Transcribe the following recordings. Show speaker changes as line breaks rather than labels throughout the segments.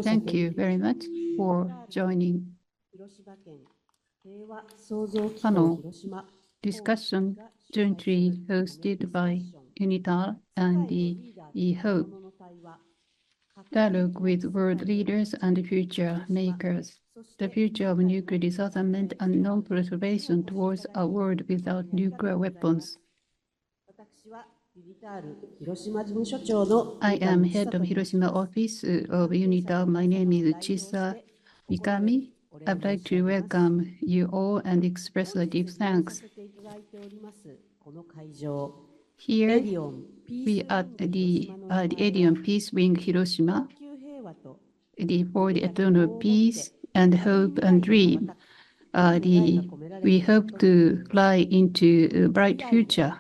Thank you very much for joining panel discussion jointly hosted by UNITAR and the HOPE, Dialogue with World Leaders and Future Makers, the future of nuclear disarmament and non-proliferation towards a world without nuclear weapons. I am head of Hiroshima office of UNITAR. My name is Chisa Mikami. I'd like to welcome you all and express a deep thanks. Here we are at the Adion Peace Wing Hiroshima, for the eternal peace and hope and dream. We hope to fly into a bright future,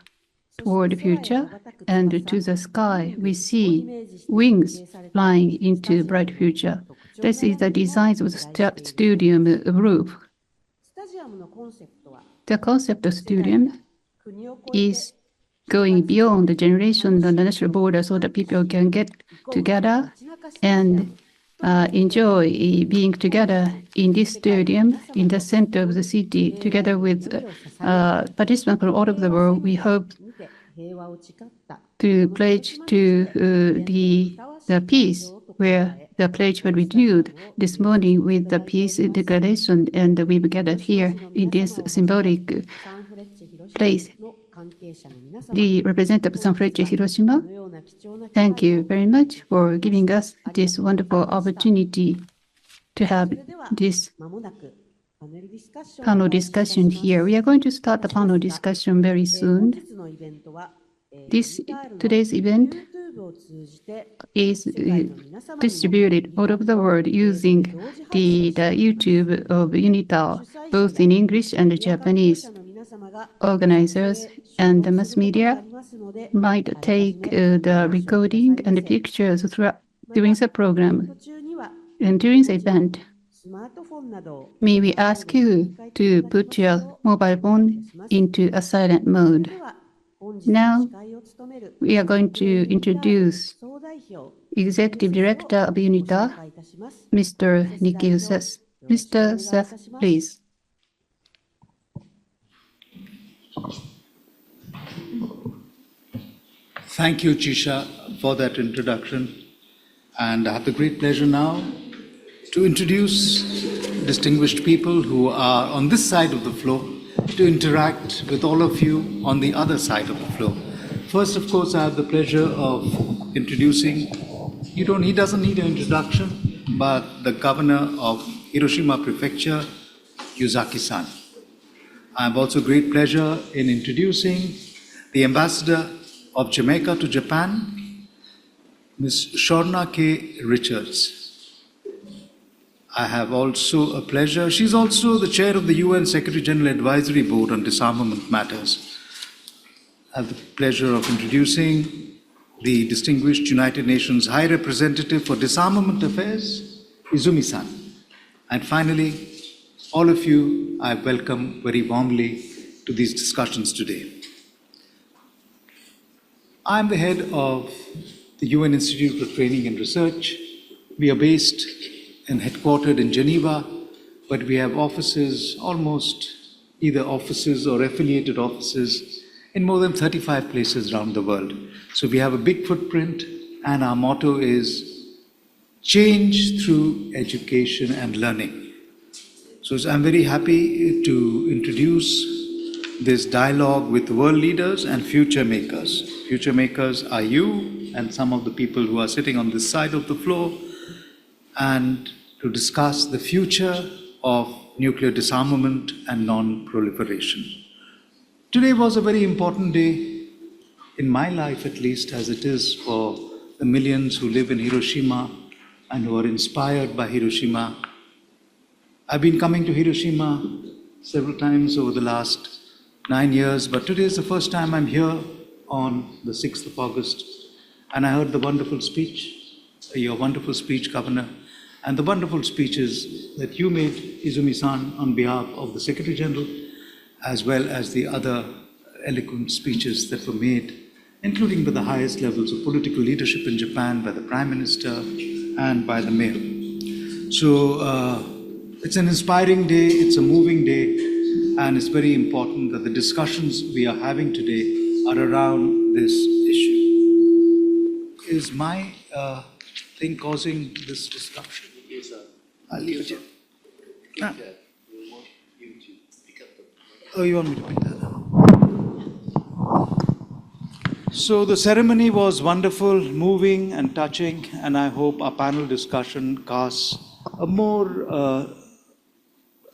toward the future, and to the sky we see wings flying into bright future. This is the design of the stadium roof. The concept of stadium is going beyond the generation and the national border so that people can get together and enjoy being together in this stadium in the center of the city together with participants from all over the world. We hope to pledge to the peace, where the pledge was renewed this morning with the peace declaration, and we gathered here in this symbolic place. The representative of Sanfrecce Hiroshima, thank you very much for giving us this wonderful opportunity to have this panel discussion here. We are going to start the panel discussion very soon. Today's event is distributed all over the world using the YouTube of UNITAR, both in English and Japanese. Organizers and the mass media might take the recording and the pictures during the program. And during the event, may we ask you to put your mobile phone into a silent mode. Now, we are going to introduce Executive Director of UNITAR, Mr. Nikhil Seth. Mr. Seth, please.
Thank you, Chisha, for that introduction. And I have the great pleasure now to introduce distinguished people who are on this side of the floor to interact with all of you on the other side of the floor. First, of course, I have the pleasure of introducing, he doesn't need an introduction, but the governor of Hiroshima Prefecture, Yuzaki-san. I have also great pleasure in introducing the ambassador of Jamaica to Japan, Ms. Shorna-Kay Richards. I have also a pleasure, she's also the chair of the UN Secretary General Advisory Board on Disarmament Matters. I have the pleasure of introducing the distinguished United Nations High Representative for Disarmament Affairs, Izumi-san. And finally, all of you, I welcome very warmly to these discussions today. I am the head of the UN Institute for Training and Research. We are based and headquartered in Geneva, but we have offices, almost either offices or affiliated offices in more than 35 places around the world. So we have a big footprint, and our motto is change through education and learning. So I'm very happy to introduce this dialogue with world leaders and future makers. Future makers are you and some of the people who are sitting on this side of the floor, and to discuss the future of nuclear disarmament and non-proliferation. Today was a very important day, in my life at least, as it is for the millions who live in Hiroshima and who are inspired by Hiroshima. I've been coming to Hiroshima several times over the last 9 years, but today is the first time I'm here on the 6th of August, and I heard the wonderful speech, your wonderful speech, Governor, and the wonderful speeches that you made, Izumi-san, on behalf of the Secretary General, as well as the other eloquent speeches that were made including by the highest levels of political leadership in Japan, by the Prime Minister, and by the Mayor. So it's an inspiring day, it's a moving day, and it's very important that the discussions we are having today are around this issue. Is my thing causing this disruption?
Yes, sir.
I'll leave it here. Ah.
We want you to pick up the.
Oh, you want me to pick that up? So the ceremony was wonderful, moving and touching, and I hope our panel discussion casts a more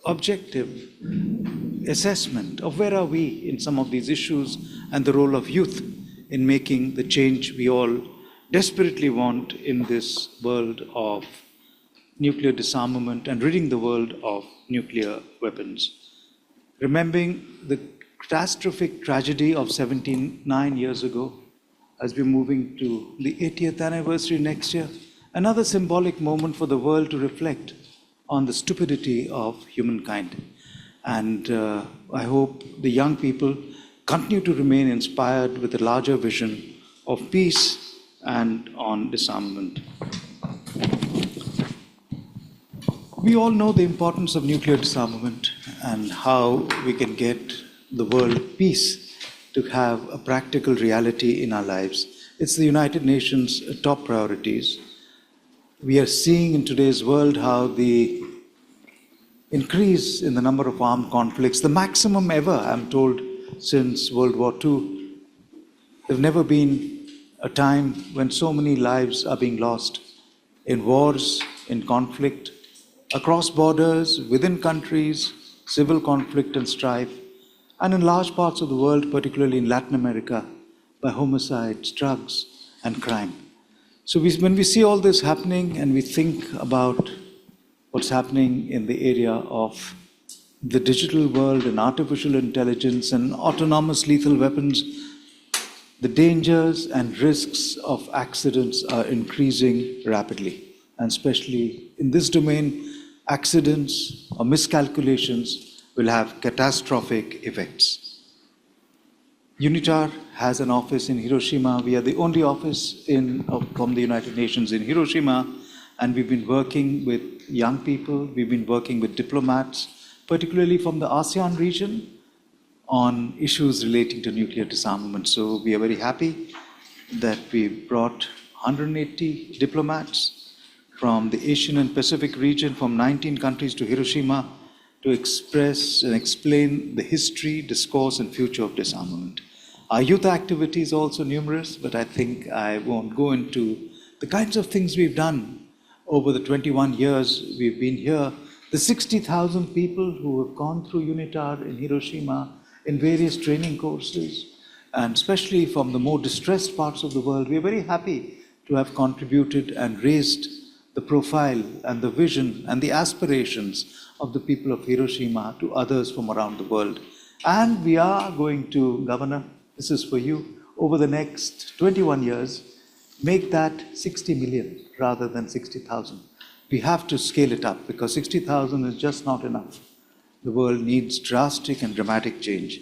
objective assessment of where are we in some of these issues and the role of youth in making the change we all desperately want in this world of nuclear disarmament and ridding the world of nuclear weapons. Remembering the catastrophic tragedy of 79 years ago, as we're moving to the 80th anniversary next year, another symbolic moment for the world to reflect on the stupidity of humankind. And I hope the young people continue to remain inspired with a larger vision of peace and on disarmament. We all know the importance of nuclear disarmament and how we can get the world peace to have a practical reality in our lives. It's the United Nations' top priorities. We are seeing in today's world how the increase in the number of armed conflicts, the maximum ever, I'm told, since World War II. There's never been a time when so many lives are being lost in wars, in conflict, across borders, within countries, civil conflict and strife, and in large parts of the world, particularly in Latin America, by homicides, drugs, and crime. So when we see all this happening and we think about what's happening in the area of the digital world and artificial intelligence and autonomous lethal weapons, the dangers and risks of accidents are increasing rapidly. And especially in this domain, accidents or miscalculations will have catastrophic effects. UNITAR has an office in Hiroshima. We are the only office from the United Nations in Hiroshima, and we've been working with young people, we've been working with diplomats, particularly from the ASEAN region, on issues relating to nuclear disarmament. So we are very happy that we brought 180 diplomats from the Asian and Pacific region from 19 countries to Hiroshima to express and explain the history, discourse, and future of disarmament. Our youth activities are also numerous, but I think I won't go into the kinds of things we've done over the 21 years we've been here. The 60,000 people who have gone through UNITAR in Hiroshima in various training courses, and especially from the more distressed parts of the world, we are very happy to have contributed and raised the profile and the vision and the aspirations of the people of Hiroshima to others from around the world. And we are going to, Governor, this is for you, over the next 21 years, make that 60 million rather than 60,000. We have to scale it up because 60,000 is just not enough. The world needs drastic and dramatic change.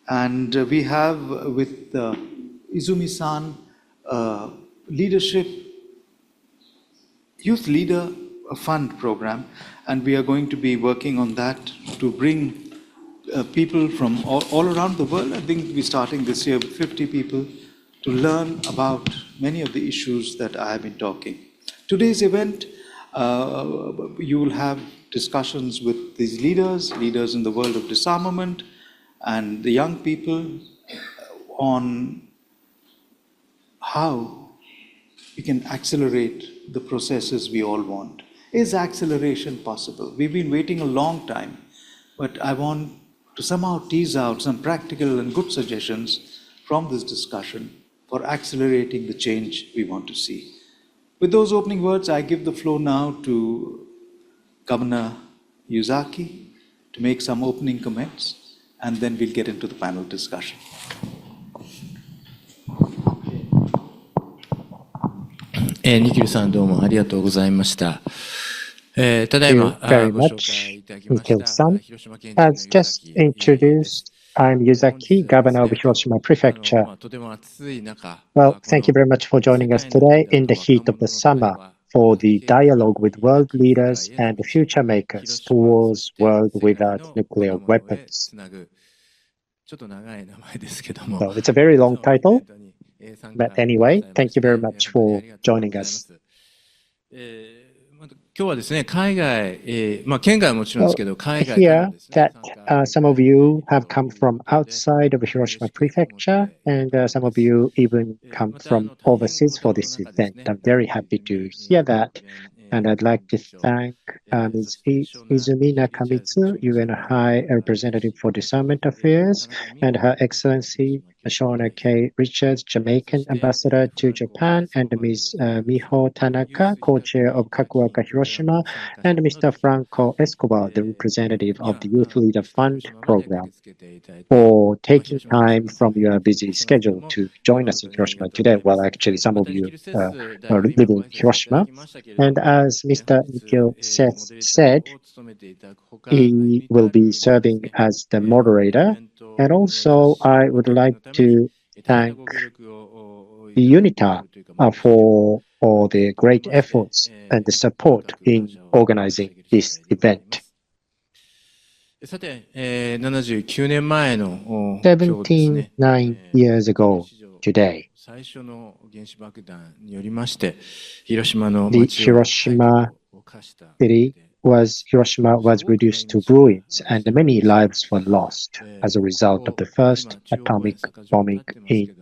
And we have with Izumi-san, leadership, youth leader fund program, and we are going to be working on that to bring people from all around the world. I think we're starting this year with 50 people to learn about many of the issues that I have been talking. Today's event, you will have discussions with these leaders in the world of disarmament and the young people on how we can accelerate the processes we all want. Is acceleration possible? We've been waiting a long time, but I want to somehow tease out some practical and good suggestions from this discussion for accelerating the change we want to see. With those opening words, I give the floor now to Governor Yuzaki to make some opening comments, and then we'll get into the panel discussion.
Nikhil さんどうもありがとうございました。ただいまご紹介いただきました広島県人の
has just introduced I'm Yuzaki, Governor of Hiroshima Prefecture. Well, thank you very much for joining us today in the heat of the summer for the dialogue with world leaders and future makers towards world without nuclear weapons. So it's a very long title, but anyway, thank you very much for joining us.
今日はですね、海外、県外はもちろんですけど、海外からも
Here
ですね、
that some of you have come from outside of Hiroshima Prefecture, and some of you even come from overseas for this event. I'm very happy to hear that. And I'd like to thank Ms. Izumi Nakamitsu, UN High Representative for Disarmament Affairs, and Her Excellency Shorna-Kay Richards, Jamaican Ambassador to Japan, and Ms. Miho Tanaka, Co-Chair of Kakuoka Hiroshima, and Mr. Franco Escobar, the representative of the Youth Leader Fund program, for taking time from your busy schedule to join us in Hiroshima today. Well, actually, some of you live in Hiroshima. And as Mr. Nikio said, he will be serving as the moderator. And also, I would like to thank the UNITAR for all the great efforts and the support in organizing this event.
さて、79年前の今日ですね、
79 years ago today,
最初の原子爆弾によりまして、広島の
the
街を
Hiroshima Hiroshima was reduced to ruins, and many lives were lost as a result of the first atomic bombing in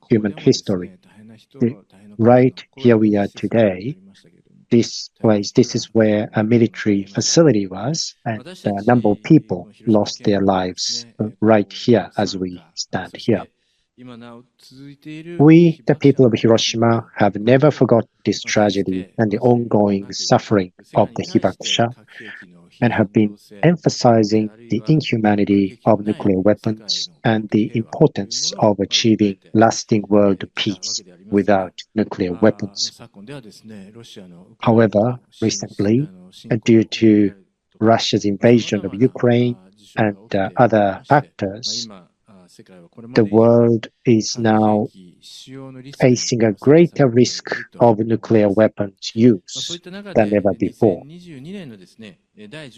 human history. Right here we are today. This place, this is where a military facility was, and a number of people lost their lives right here as we stand here. We, the people of Hiroshima, have never forgotten this tragedy and the ongoing suffering of the Hibakusha, and have been emphasizing the inhumanity of nuclear weapons and the importance of achieving lasting world peace without nuclear weapons. However, recently, due to Russia's invasion of Ukraine and other factors, the world is now facing a greater risk of nuclear weapons use than ever before.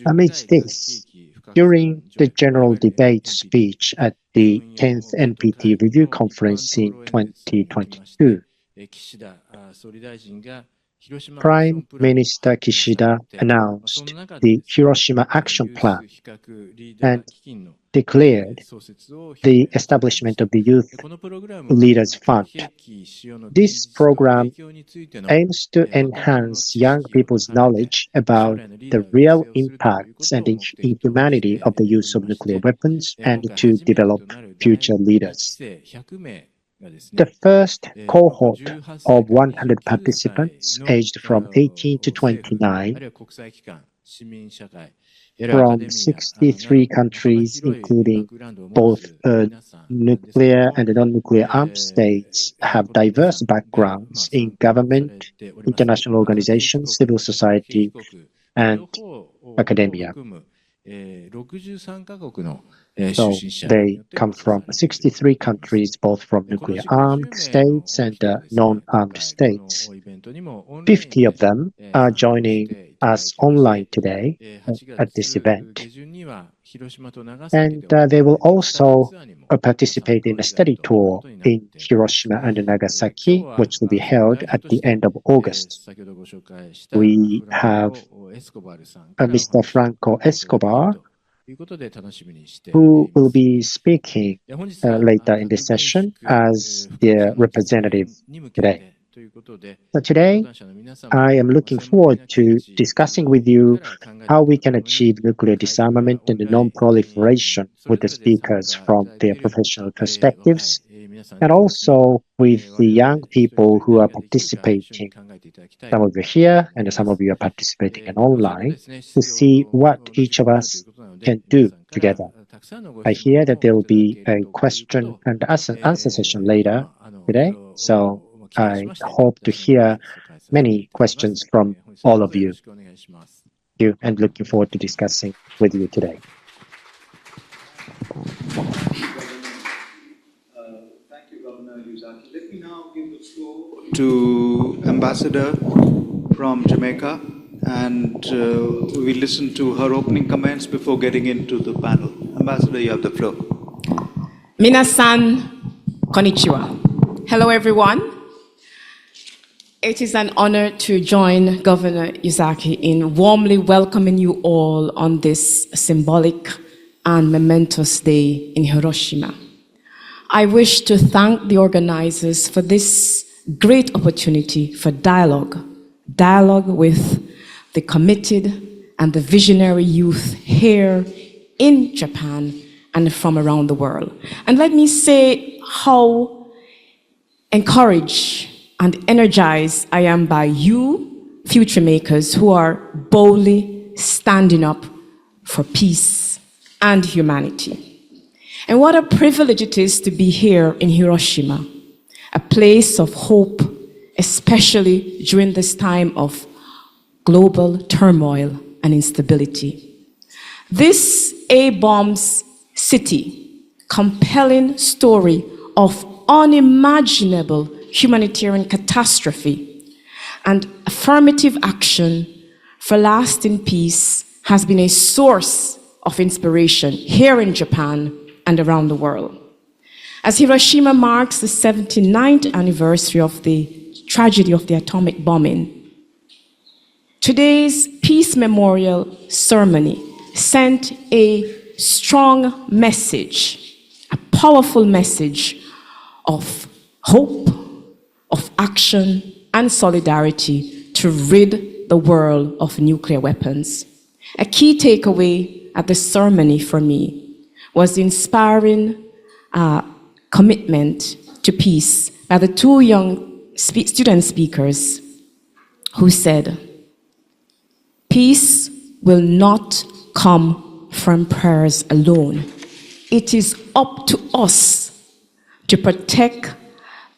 Amidst this, during the general debate speech at the 10th NPT Review Conference in 2022, Prime Minister Kishida announced the Hiroshima Action Plan and declared the establishment of the Youth Leaders Fund. This program aims to enhance young people's knowledge about the real impacts and inhumanity of the use of nuclear weapons and to develop future leaders. The first cohort of 100 participants aged from 18 to 29 from 63 countries, including both nuclear and non-nuclear armed states, have diverse backgrounds in government, international organizations, civil society, and academia. So they come from 63 countries, both from nuclear-armed states and non-armed states. 50 of them are joining us online today at this event. And they will also participate in a study tour in Hiroshima and Nagasaki, which will be held at the end of August. We have Mr. Franco Escobar, who will be speaking later in this session as their representative today. So today, I am looking forward to discussing with you how we can achieve nuclear disarmament and non-proliferation with the speakers from their professional perspectives, and also with the young people who are participating. Some of you here and some of you are participating in online to see what each of us can do together. I hear that there will be a question and answer session later today, so I hope to hear many questions from all of you. And looking forward to discussing with you today.
to Ambassador from Jamaica, and we listen to her opening comments before getting into the panel. Ambassador, you have the floor.
Minasan, konnichiwa. Hello, everyone. It is an honor to join Governor Izaki in warmly welcoming you all on this symbolic and momentous day in Hiroshima. I wish to thank the organizers for this great opportunity for dialogue with the committed and the visionary youth here in Japan and from around the world. And let me say how encouraged and energized I am by you, future makers, who are boldly standing up for peace and humanity. And what a privilege it is to be here in Hiroshima, a place of hope, especially during this time of global turmoil and instability. This A-bombs city, compelling story of unimaginable humanitarian catastrophe and affirmative action for lasting peace has been a source of inspiration here in Japan and around the world. As Hiroshima marks the 79th anniversary of the tragedy of the atomic bombing, today's Peace Memorial ceremony sent a strong message, a powerful message of hope, of action and solidarity to rid the world of nuclear weapons. A key takeaway at the ceremony for me was the inspiring commitment to peace by the two young student speakers who said, "Peace will not come from prayers alone. It is up to us to protect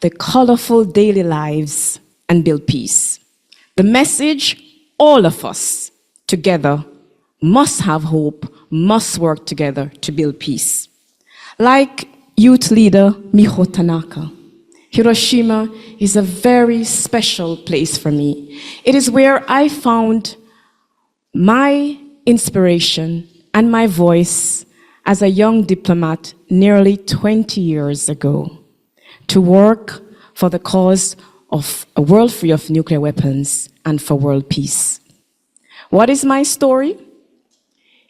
the colorful daily lives and build peace." The message, all of us together must have hope, must work together to build peace. Like youth leader Miho Tanaka, Hiroshima is a very special place for me. It is where I found my inspiration and my voice as a young diplomat nearly 20 years ago, to work for the cause of a world free of nuclear weapons and for world peace. What is my story?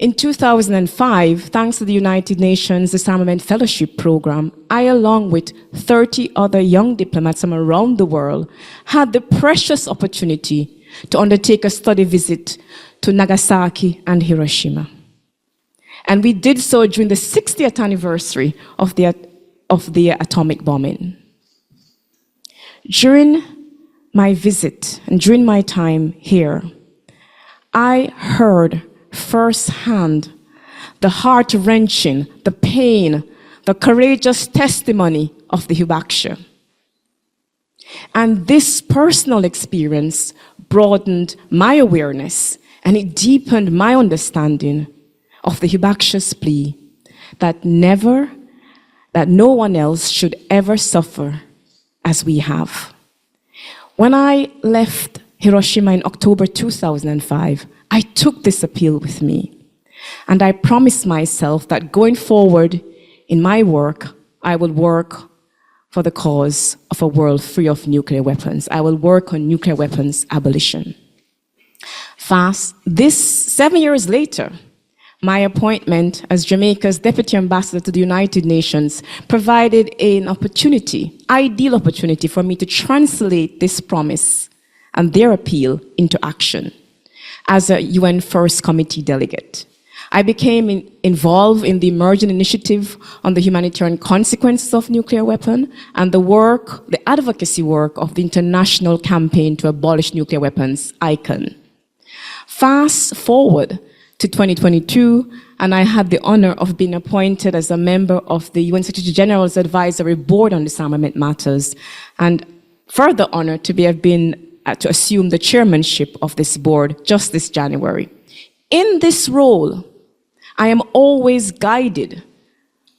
In 2005, thanks to the United Nations Disarmament Fellowship Program, I, along with 30 other young diplomats from around the world, had the precious opportunity to undertake a study visit to Nagasaki and Hiroshima. And we did so during the 60th anniversary of the atomic bombing. During my visit and during my time here, I heard firsthand the heart-wrenching, the pain, the courageous testimony of the Hibakusha. And this personal experience broadened my awareness and it deepened my understanding of the Hibakusha's plea that no one else should ever suffer as we have. When I left Hiroshima in October 2005, I took this appeal with me. And I promised myself that going forward in my work, I will work for the cause of a world free of nuclear weapons. I will work on nuclear weapons abolition. Fast, 7 years later, my appointment as Jamaica's Deputy Ambassador to the United Nations provided an opportunity, ideal opportunity for me to translate this promise and their appeal into action as a UN First Committee delegate. I became involved in the emerging initiative on the humanitarian consequences of nuclear weapon and the advocacy work of the International Campaign to Abolish Nuclear Weapons, ICAN. Fast forward to 2022, and I had the honor of being appointed as a member of the UN Secretary General's Advisory Board on Disarmament Matters, and further honor to assume the chairmanship of this board just this January. In this role, I am always guided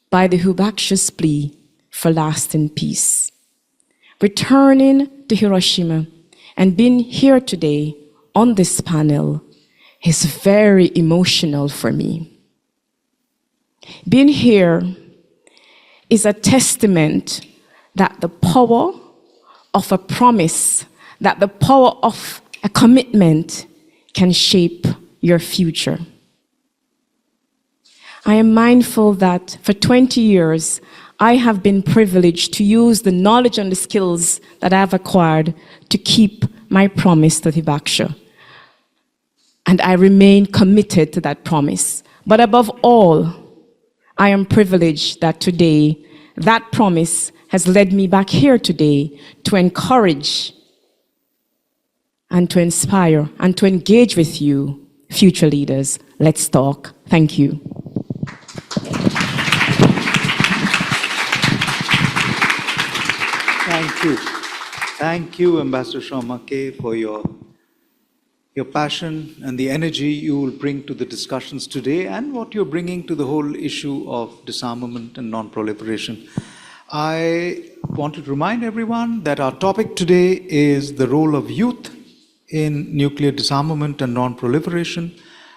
by the Hibakusha's plea for lasting peace. returning to Hiroshima and being here today on this panel is very emotional for me. Being here is a testament that the power of a promise, that the power of a commitment can shape your future. I am mindful that for 20 years, I have been privileged to use the knowledge and the skills that I have acquired to keep my promise to Hibakusha. And I remain committed to that promise. But above all, I am privileged that today, that promise has led me back here today to encourage and to inspire and to engage with you, future leaders. Let's talk. Thank you.
Thank you. Thank you, Ambassador Shorna-Kay, for your passion and the energy you will bring to the discussions today and what you're bringing to the whole issue of disarmament and non-proliferation. I want to remind everyone that our topic today is the role of youth in nuclear disarmament and non-proliferation,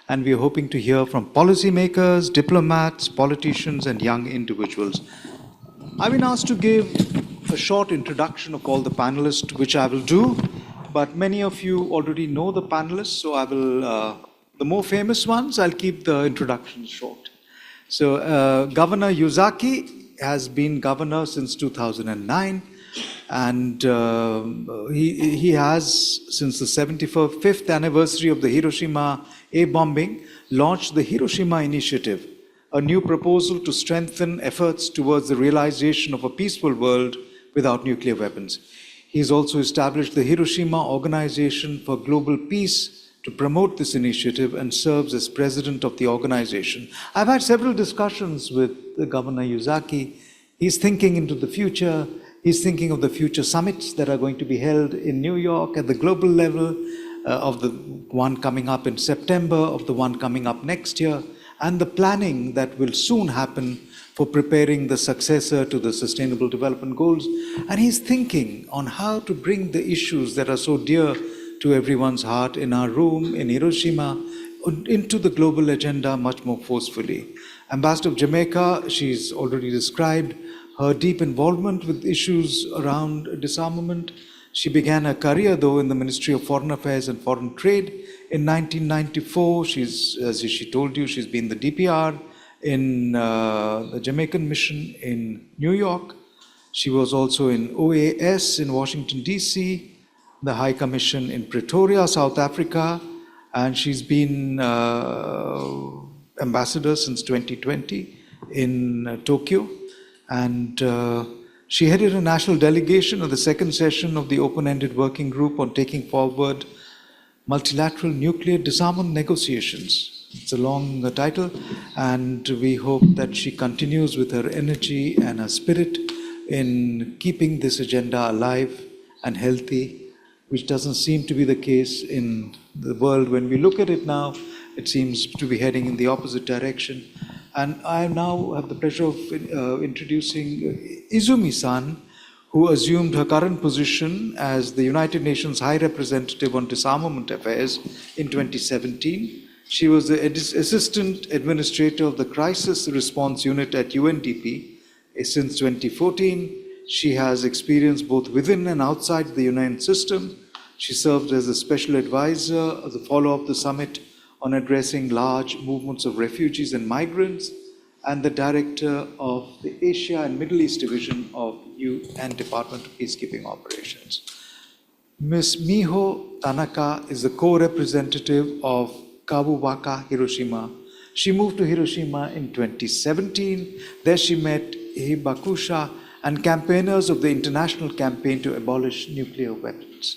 and we are hoping to hear from policymakers, diplomats, politicians, and young individuals. I've been asked to give a short introduction of all the panelists, which I will do, but many of you already know the panelists, so I will, the more famous ones, I'll keep the introductions short. So Governor Yuzaki has been governor since 2009, and he has, since the 75th anniversary of the Hiroshima A bombing, launched the Hiroshima Initiative, a new proposal to strengthen efforts towards the realization of a peaceful world without nuclear weapons. He's also established the Hiroshima Organization for Global Peace to promote this initiative and serves as president of the organization. I've had several discussions with the Governor Yuzaki. He's thinking into the future. He's thinking of the future summits that are going to be held in New York at the global level, of the one coming up in September, of the one coming up next year, and the planning that will soon happen for preparing the successor to the Sustainable Development Goals. And he's thinking on how to bring the issues that are so dear to everyone's heart in our room, in Hiroshima, into the global agenda much more forcefully. Ambassador of Jamaica, she's already described her deep involvement with issues around disarmament. She began her career, though, in the Ministry of Foreign Affairs and Foreign Trade. In 1994, she's, as she told you, she's been the DPR in the Jamaican mission in New York. She was also in OAS in Washington, D.C., the High Commission in Pretoria, South Africa, and she's been ambassador since 2020 in Tokyo. And she headed a national delegation of the second session of the open-ended working group on taking forward multilateral nuclear disarmament negotiations. It's a long title, and we hope that she continues with her energy and her spirit in keeping this agenda alive and healthy, which doesn't seem to be the case in the world. When we look at it now, it seems to be heading in the opposite direction. And I now have the pleasure of introducing Izumi-san, who assumed her current position as the United Nations High Representative on Disarmament Affairs in 2017. She was the Assistant Administrator of the Crisis Response Unit at UNDP since 2014. She has experience both within and outside the UN system. She served as a Special Advisor as a follow-up the summit on addressing large movements of refugees and migrants, and the Director of the Asia and Middle East Division of UN Department of Peacekeeping Operations. Ms. Miho Tanaka is the co-representative of Kawabata, Hiroshima. She moved to Hiroshima in 2017. There she met Hibakusha and campaigners of the international campaign to abolish nuclear weapons.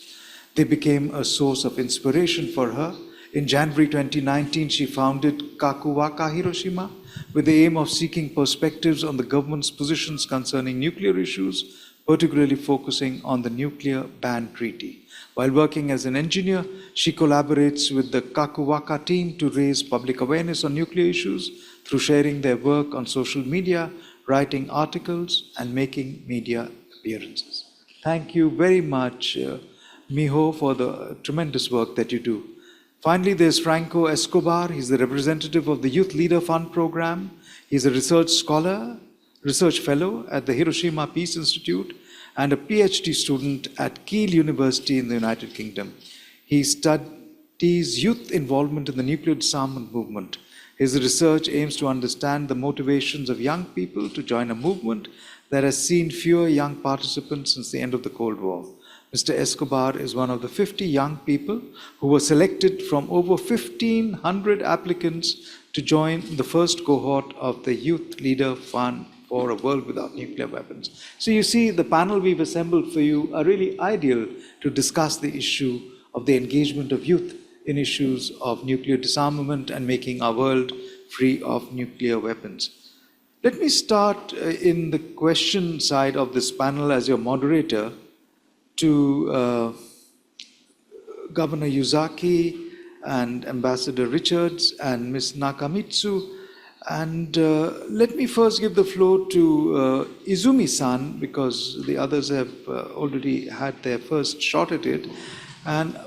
They became a source of inspiration for her. In January 2019, she founded Kakuwaka Hiroshima with the aim of seeking perspectives on the government's positions concerning nuclear issues, particularly focusing on the nuclear ban treaty. While working as an engineer, she collaborates with the Kakuwaka team to raise public awareness on nuclear issues through sharing their work on social media, writing articles, and making media appearances. Thank you very much, Miho, for the tremendous work that you do. Finally, there's Franco Escobar. He's the representative of the Youth Leader Fund Program. He's a research scholar, research fellow at the Hiroshima Peace Institute, and a PhD student at Kiel University in the United Kingdom. He studies youth involvement in the nuclear disarmament movement. His research aims to understand the motivations of young people to join a movement that has seen fewer young participants since the end of the Cold War. Mr. Escobar is one of the 50 young people who were selected from over 1,500 applicants to join the first cohort of the Youth Leader Fund for a World Without Nuclear Weapons. So you see, the panel we've assembled for you are really ideal to discuss the issue of the engagement of youth in issues of nuclear disarmament and making our world free of nuclear weapons. Let me start in the question side of this panel as your moderator to Governor Yuzaki and Ambassador Richards and Ms. Nakamitsu. And let me first give the floor to Izumi-san, because the others have already had their first shot at it. And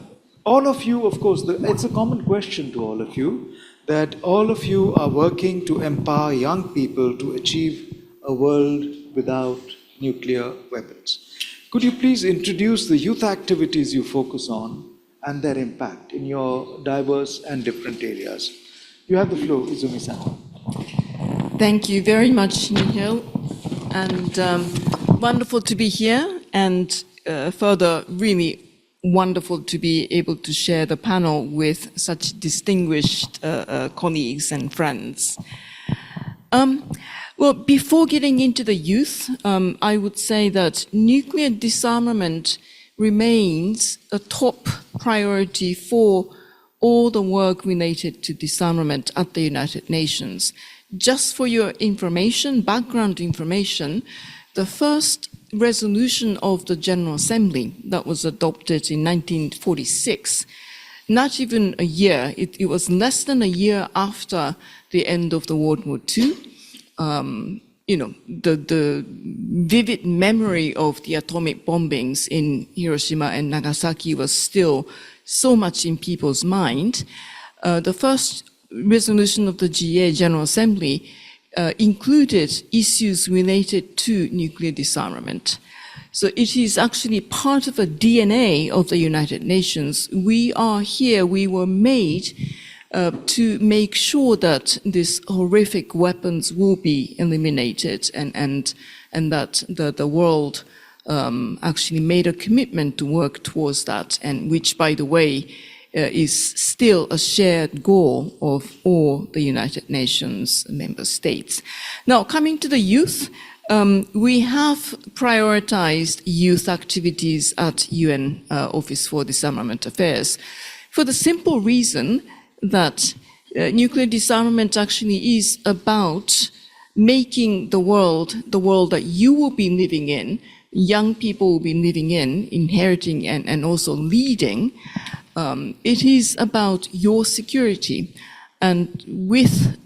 all of you, of course, it's a common question to all of you, that all of you are working to empower young people to achieve a world without nuclear weapons. Could you please introduce the youth activities you focus on and their impact in your diverse and different areas? You have the floor, Izumi-san.
Thank you very much, Nihil, and wonderful to be here, and further, really wonderful to be able to share the panel with such distinguished colleagues and friends. Well, before getting into the youth, I would say that nuclear disarmament remains a top priority for all the work related to disarmament at the United Nations. Just for your information, background information, the first resolution of the General Assembly that was adopted in 1946, not even a year, it was less than a year after the end of the World War II. The vivid memory of the atomic bombings in Hiroshima and Nagasaki was still so much in people's mind. The first resolution of the GA, General Assembly, included issues related to nuclear disarmament. So it is actually part of the DNA of the United Nations. We are here, we were made to make sure that these horrific weapons will be eliminated and that the world actually made a commitment to work towards that, and which, by the way, is still a shared goal of all the United Nations member states. Now, coming to the youth, we have prioritized youth activities at UN Office for Disarmament Affairs for the simple reason that nuclear disarmament actually is about making the world that you will be living in, young people will be living in, inheriting and also leading. It is about your security. And with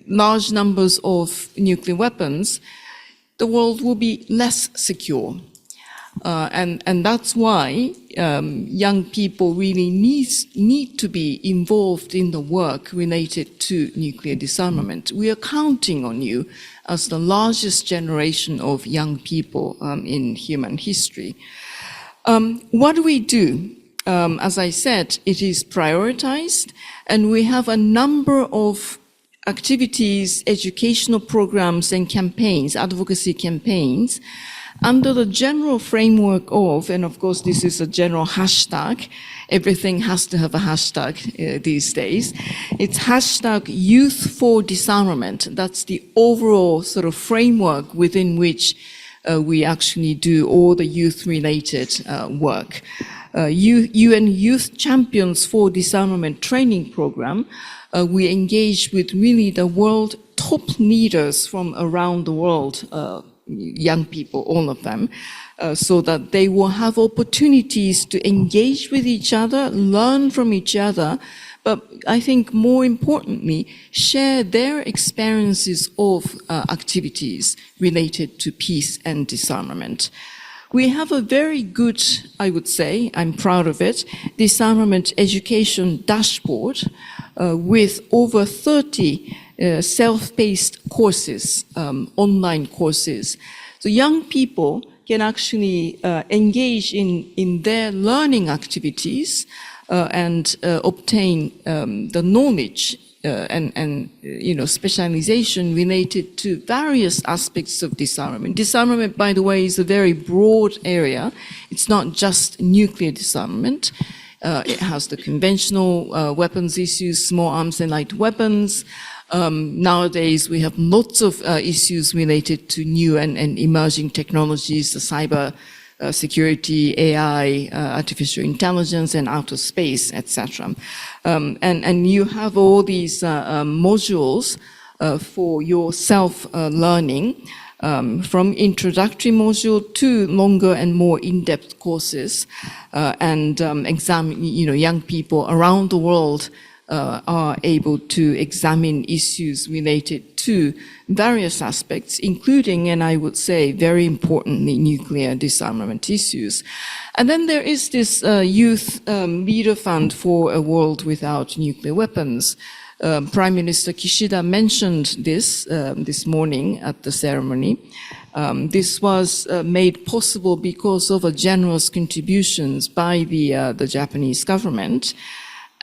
large numbers of nuclear weapons, the world will be less secure. And that's why young people really need to be involved in the work related to nuclear disarmament. We are counting on you as the largest generation of young people in human history. What do we do? As I said, it is prioritized, and we have a number of activities, educational programs and campaigns, advocacy campaigns, under the general framework of, and of course this is a general hashtag, everything has to have a hashtag these days, it's hashtag Youth for Disarmament. That's the overall sort of framework within which we actually do all the youth-related work. UN Youth Champions for Disarmament training program, we engage with really the world top leaders from around the world, young people, all of them, so that they will have opportunities to engage with each other, learn from each other, but I think more importantly, share their experiences of activities related to peace and disarmament. We have a very good, I would say, I'm proud of it, disarmament education dashboard with over 30 self-paced courses, online courses. So young people can actually engage in their learning activities and obtain the knowledge and specialization related to various aspects of disarmament. Disarmament, by the way, is a very broad area. It's not just nuclear disarmament. It has the conventional weapons issues, small arms and light weapons. Nowadays, we have lots of issues related to new and emerging technologies, the cyber security, AI, artificial intelligence, and outer space, etc. And you have all these modules for your self-learning, from introductory module to longer and more in-depth courses, and young people around the world are able to examine issues related to various aspects, including, and I would say very importantly, nuclear disarmament issues. And then there is this Youth Leader Fund for a World Without Nuclear Weapons. Prime Minister Kishida mentioned this this morning at the ceremony. This was made possible because of a generous contributions by the Japanese government.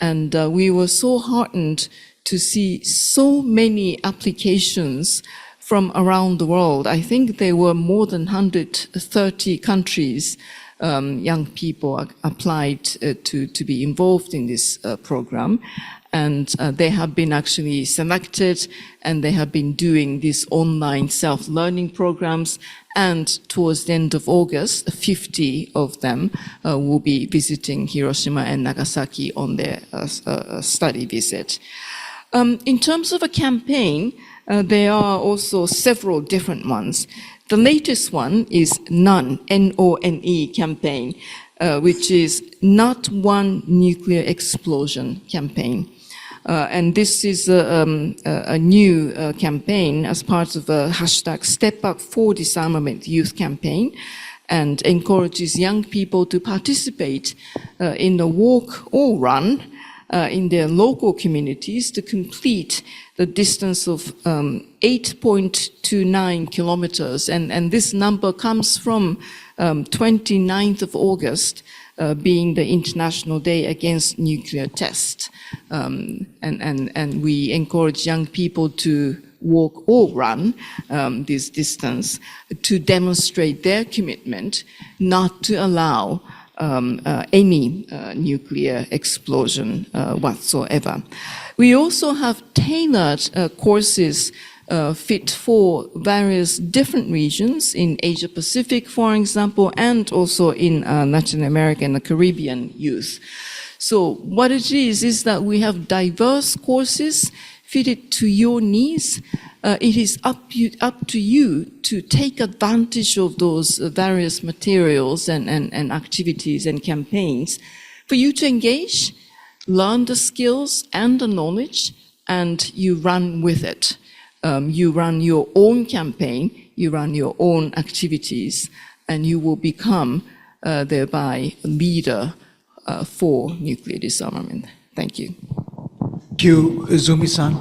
And we were so heartened to see so many applications from around the world. I think there were more than 130 countries, young people applied to be involved in this program. And they have been actually selected, and they have been doing these online self-learning programs. And towards the end of August, 50 of them will be visiting Hiroshima and Nagasaki on their study visit. In terms of a campaign, there are also several different ones. The latest one is NONE, N-O-N-E campaign, which is Not One Nuclear Explosion campaign. And this is a new campaign as part of a hashtag Step Up for Disarmament Youth campaign, and encourages young people to participate in a walk or run in their local communities to complete the distance of 8.29 kilometers. And this number comes from 29th of August, being the International Day Against Nuclear Test. And we encourage young people to walk or run this distance to demonstrate their commitment not to allow any nuclear explosion whatsoever. We also have tailored courses fit for various different regions in Asia Pacific, for example, and also in Latin America and the Caribbean youth. So what it is that we have diverse courses fitted to your needs. It is up to you to take advantage of those various materials and activities and campaigns for you to engage, learn the skills and the knowledge, and you run with it. You run your own campaign, you run your own activities, and you will become thereby a leader for nuclear disarmament. Thank you.
Thank you, Izumi-san.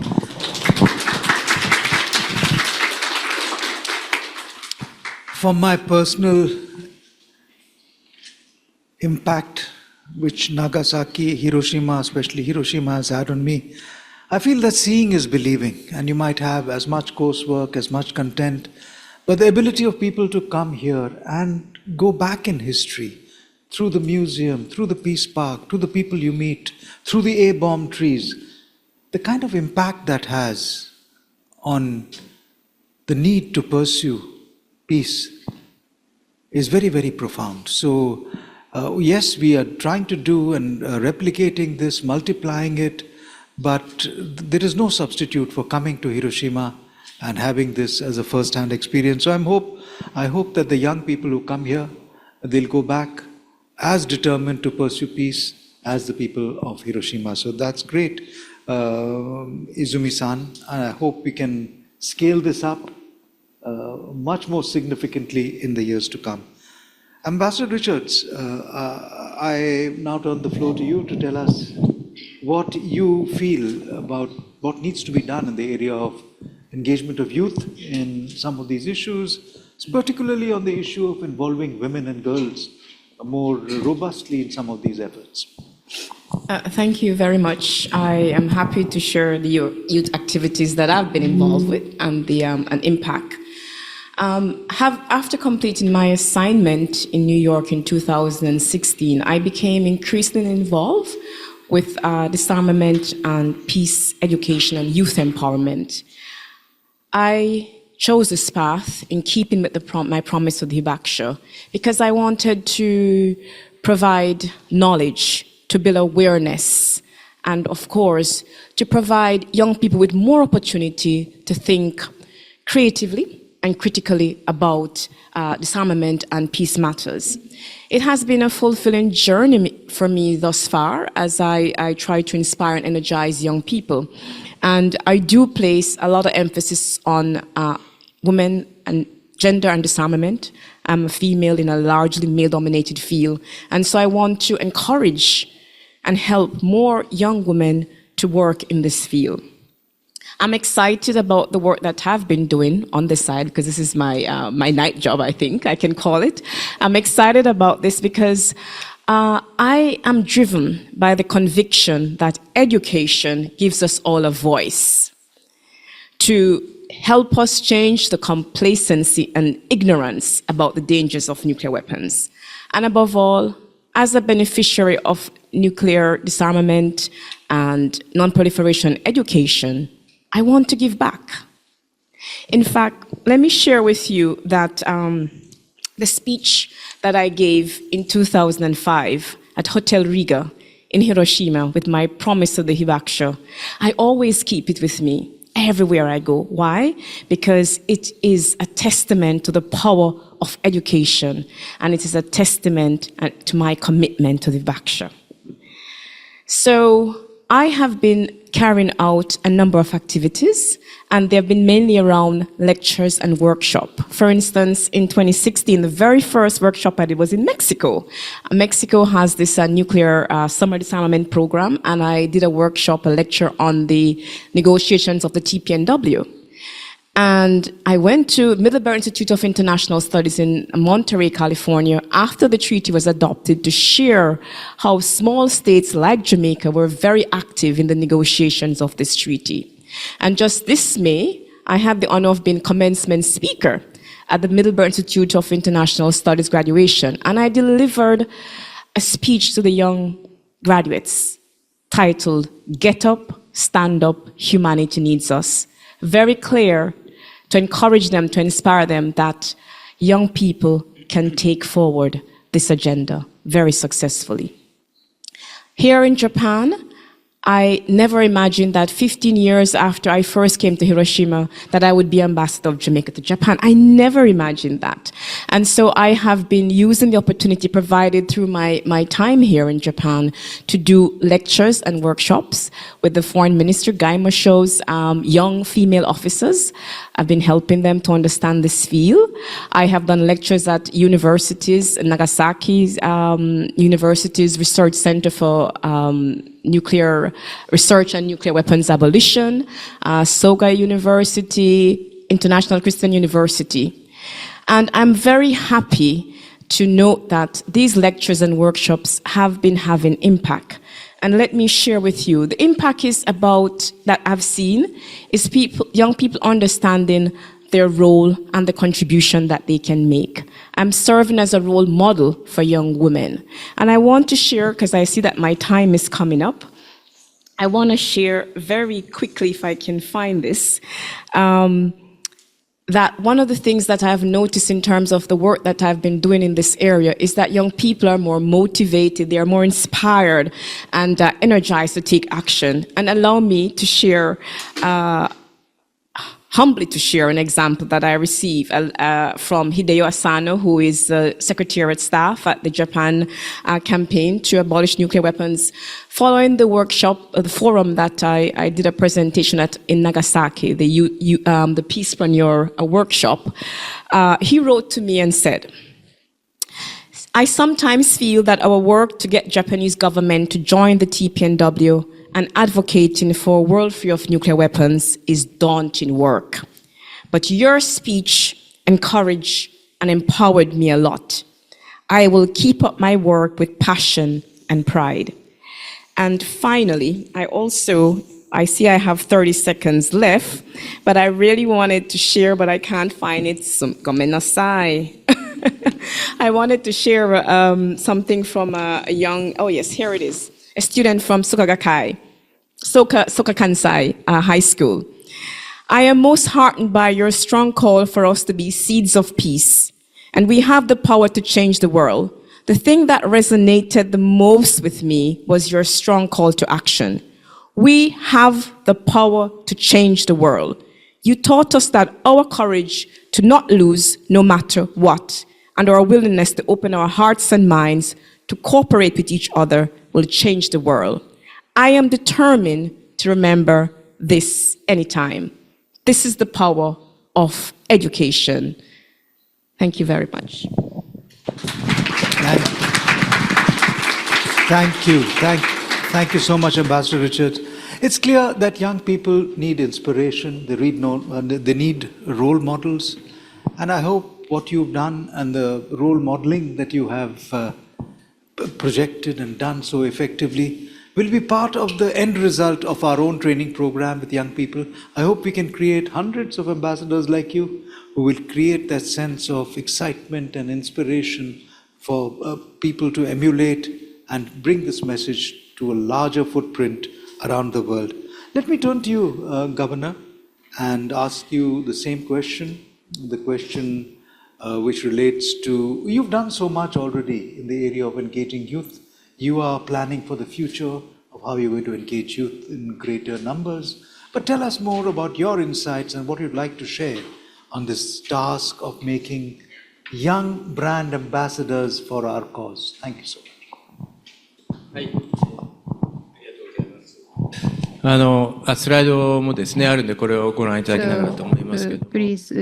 From my personal impact, which Nagasaki, Hiroshima, especially Hiroshima, has had on me, I feel that seeing is believing, and you might have as much coursework, as much content, but the ability of people to come here and go back in history, through the museum, through the Peace Park, through the people you meet, through the A-bomb trees, the kind of impact that has on the need to pursue peace is very, very profound. So, yes, we are trying to do and replicating this, multiplying it, but there is no substitute for coming to Hiroshima and having this as a first-hand experience. So I hope that the young people who come here, they'll go back as determined to pursue peace as the people of Hiroshima. So that's great, Izumi-san, and I hope we can scale this up much more significantly in the years to come. Ambassador Richards, I now turn the floor to you to tell us what you feel about what needs to be done in the area of engagement of youth in some of these issues, particularly on the issue of involving women and girls more robustly in some of these efforts.
Thank you very much. I am happy to share the youth activities that I've been involved with and the impact. After completing my assignment in New York in 2016, I became increasingly involved with disarmament and peace education and youth empowerment. I chose this path in keeping with my promise to the Hibaksha because I wanted to provide knowledge, to build awareness, and of course, to provide young people with more opportunity to think creatively and critically about disarmament and peace matters. It has been a fulfilling journey for me thus far as I try to inspire and energize young people. And I do place a lot of emphasis on women and gender and disarmament. I'm a female in a largely male-dominated field. And so I want to encourage and help more young women to work in this field. I'm excited about the work that I've been doing on this side because this is my night job, I think I can call it. I'm excited about this because I am driven by the conviction that education gives us all a voice to help us change the complacency and ignorance about the dangers of nuclear weapons. And above all, as a beneficiary of nuclear disarmament and non-proliferation education, I want to give back. In fact, let me share with you that the speech that I gave in 2005 at Hotel Riga in Hiroshima with my promise to the Hibaksha, I always keep it with me everywhere I go. Why? Because it is a testament to the power of education, and it is a testament to my commitment to the Hibaksha. So I have been carrying out a number of activities, and they've been mainly around lectures and workshops. For instance, in 2016, the very first workshop I did was in Mexico. Mexico has this nuclear summer disarmament program, and I did a workshop, a lecture on the negotiations of the TPNW. And I went to Middlebury Institute of International Studies in Monterey, California, after the treaty was adopted to share how small states like Jamaica were very active in the negotiations of this treaty. And just this May, I had the honor of being commencement speaker at the Middlebury Institute of International Studies graduation. And I delivered a speech to the young graduates titled, "Get Up, Stand Up, Humanity Needs Us." Very clear, to encourage them, to inspire them that young people can take forward this agenda very successfully. Here in Japan, I never imagined that 15 years after I first came to Hiroshima, that I would be ambassador of Jamaica to Japan. I never imagined that. And so I have been using the opportunity provided through my time here in Japan to do lectures and workshops with the Foreign Minister, Guy Mosho's young female officers. I've been helping them to understand this field. I have done lectures at universities, Nagasaki's University's Research Center for Nuclear Research and Nuclear Weapons Abolition, Soga University, International Christian University. And I'm very happy to note that these lectures and workshops have been having impact. And let me share with you, the impact is about, that I've seen, is young people understanding their role and the contribution that they can make. I'm serving as a role model for young women. And I want to share, because I see that my time is coming up, I want to share very quickly, if I can find this, that one of the things that I've noticed in terms of the work that I've been doing in this area is that young people are more motivated, they are more inspired and energized to take action. And allow me to share, humbly to share an example that I received from Hideo Asano, who is the Secretariat staff at the Japan campaign to abolish nuclear weapons. Following the workshop, the forum that I did a presentation at in Nagasaki, the Peacepreneur workshop, he wrote to me and said, I sometimes feel that our work to get Japanese government to join the TPNW and advocating for a world free of nuclear weapons is daunting work. But your speech encouraged and empowered me a lot. I will keep up my work with passion and pride. And finally, I see I have 30 seconds left, but I really wanted to share, but I can't find it. Gomenasai. I wanted to share something from a young, oh yes, here it is, a student from Soka Kansai High School. I am most heartened by your strong call for us to be seeds of peace, and we have the power to change the world. The thing that resonated the most with me was your strong call to action. We have the power to change the world. You taught us that our courage to not lose no matter what, and our willingness to open our hearts and minds to cooperate with each other will change the world. I am determined to remember this anytime. This is the power of education. Thank you very much.
Thank you so much, Ambassador Richard. It's clear that young people need inspiration, they need role models, and I hope what you've done and the role modeling that you have projected and done so effectively will be part of the end result of our own training program with young people. I hope we can create hundreds of ambassadors like you who will create that sense of excitement and inspiration for people to emulate and bring this message to a larger footprint around the world. Let me turn to you, Governor, and ask you the same question, the question which relates to, you've done so much already in the area of engaging youth. You are planning for the future of how you're going to engage youth in greater numbers. But tell us more about your insights and what you'd like to share on this task of making young brand ambassadors for our cause. Thank you so much.
スライドもですね、あるんで、これをご覧いただきながらと思いますけども、
Please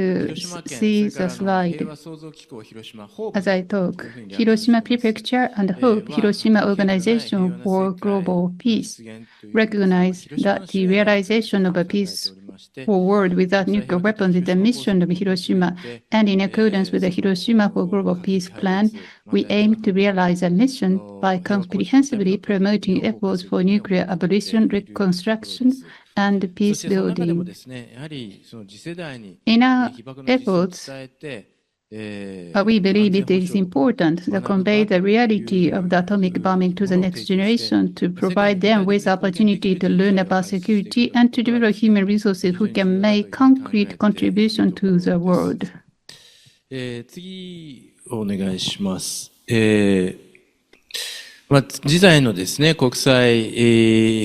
see the slide
平和創造機構広島
as I talk. Hiroshima Prefecture and Hope Hiroshima Organization for Global Peace recognize that the realization of a peaceful world without nuclear weapons is the mission of Hiroshima, and in accordance with the Hiroshima for Global Peace plan, we aim to realize a mission by comprehensively promoting efforts for nuclear abolition, reconstruction, and peace building. In our efforts, we believe it is important to convey the reality of the atomic bombing to the next generation, to provide them with opportunity to learn about security and to develop human resources who can make concrete contribution to the world.
次お願いします。次在のですね、国際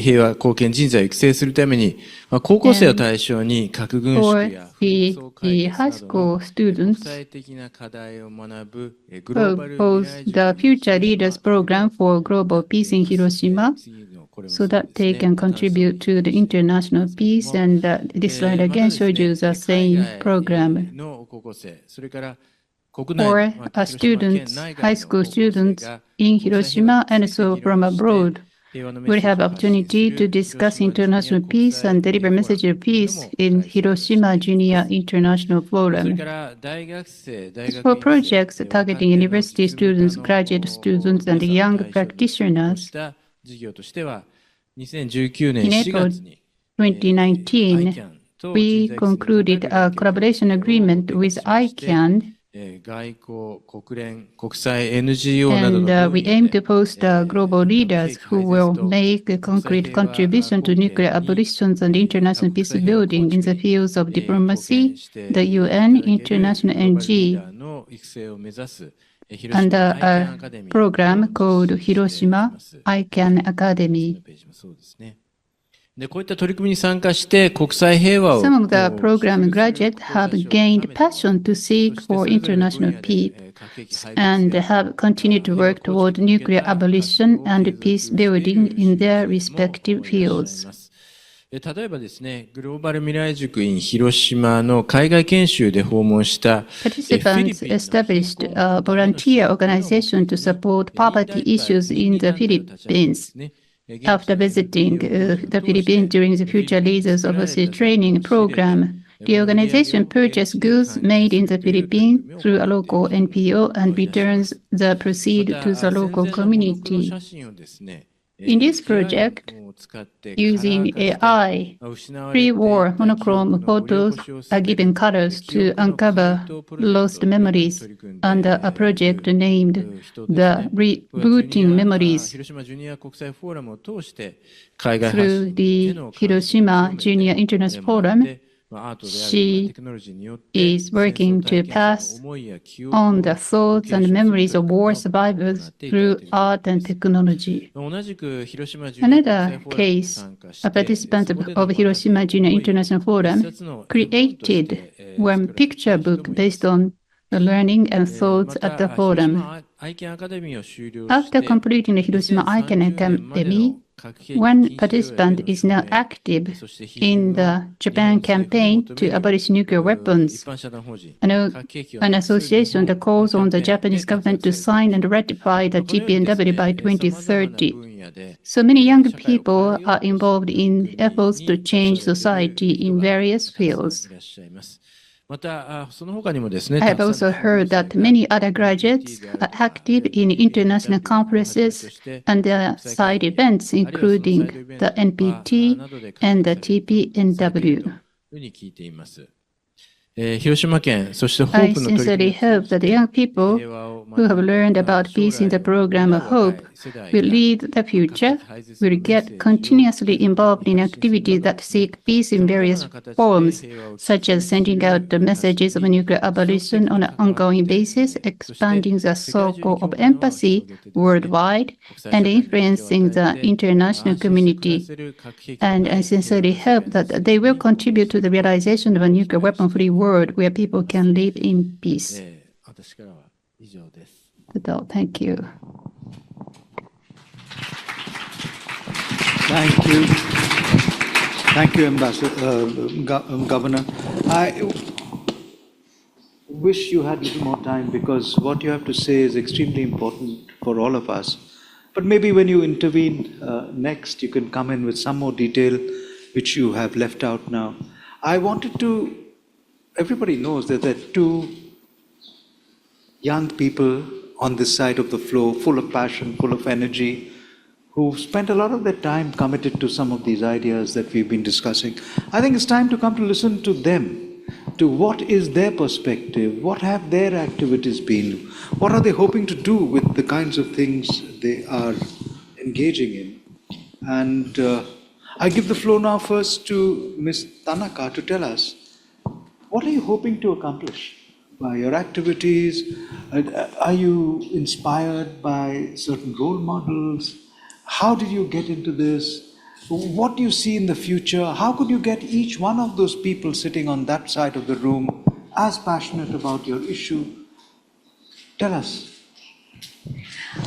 平和貢献人材を育成するために、高校生を対象に核軍縮や紛争解決などの国際的な課題を学ぶグローバル未来
the Future Leaders Program for Global Peace in Hiroshima, so that they can contribute to the international peace. And this slide again shows you the same program.
の高校生、それから
For students, high school students in Hiroshima and so from abroad, will have opportunity to discuss international peace and deliver message of peace in Hiroshima Junior International Forum. For projects targeting university students, graduate students, and young practitioners, in April 2019, we concluded a collaboration agreement with ICANN, and we aim to post global leaders who will make a concrete contribution to nuclear abolitions and international peace building in the fields of diplomacy, the UN, international NG, and a program called Hiroshima ICANN Academy. Some of the program graduates have gained passion to seek for international peace and have continued to work toward nuclear abolition and peace building in their respective fields.
例えばですね、グローバル未来塾 in 広島の海外研修で訪問した
Participants established a volunteer organization to support poverty issues in the Philippines. After visiting the Philippines during the Future Leaders Overseas Training Program, the organization purchased goods made in the Philippines through a local NPO and returns the proceeds to the local community. In this project, using AI, pre-war monochrome photos are given colors to uncover lost memories under a project named the Rebooting Memories. Through the Hiroshima Junior International Forum, she is working to pass on the thoughts and memories of war survivors through art and technology. Another case, a participant of Hiroshima Junior International Forum created one picture book based on the learning and thoughts at the forum. After completing the Hiroshima Icon Academy, one participant is now active in the Japan campaign to abolish nuclear weapons, an association that calls on the Japanese government to sign and ratify the TPNW by 2030. So many young people are involved in efforts to change society in various fields. I have also heard that many other graduates are active in international conferences and their side events, including the NPT and the TPNW. I sincerely hope that the young people who have learned about peace in the program of Hope will lead the future, will get continuously involved in activities that seek peace in various forms, such as sending out the messages of nuclear abolition on an ongoing basis, expanding the circle of empathy worldwide, and influencing the international community. And I sincerely hope that they will contribute to the realization of a nuclear weapon-free world where people can live in peace. Thank you.
Thank you. Thank you, Governor. I wish you had a little more time because what you have to say is extremely important for all of us. But maybe when you intervene next, you can come in with some more detail which you have left out now. I wanted to, everybody knows that there are two young people on this side of the floor, full of passion, full of energy, who've spent a lot of their time committed to some of these ideas that we've been discussing. I think it's time to come to listen to them, to what is their perspective, what have their activities been, what are they hoping to do with the kinds of things they are engaging in. And I give the floor now first to Ms. Tanaka to tell us, what are you hoping to accomplish by your activities? Are you inspired by certain role models? How did you get into this? What do you see in the future? How could you get each one of those people sitting on that side of the room as passionate about your issue? Tell us.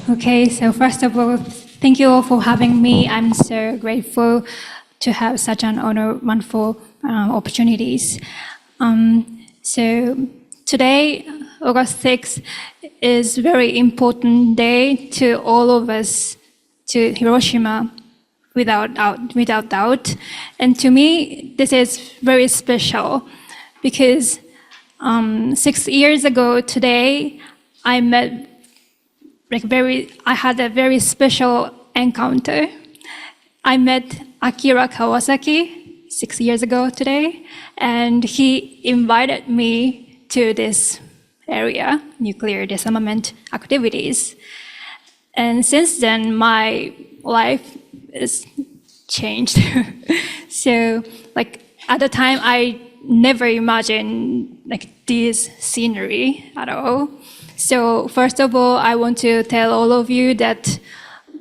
Okay, so first of all, thank you all for having me. I'm so grateful to have such an wonderful opportunities. So today, August 6th, is a very important day to all of us, to Hiroshima, without doubt. And to me, this is very special because 6 years ago today, I had a very special encounter. I met Akira Kawasaki 6 years ago today, and he invited me to this area, nuclear disarmament activities. And since then, my life is changed. So, at the time, I never imagined this scenery at all. So, first of all, I want to tell all of you that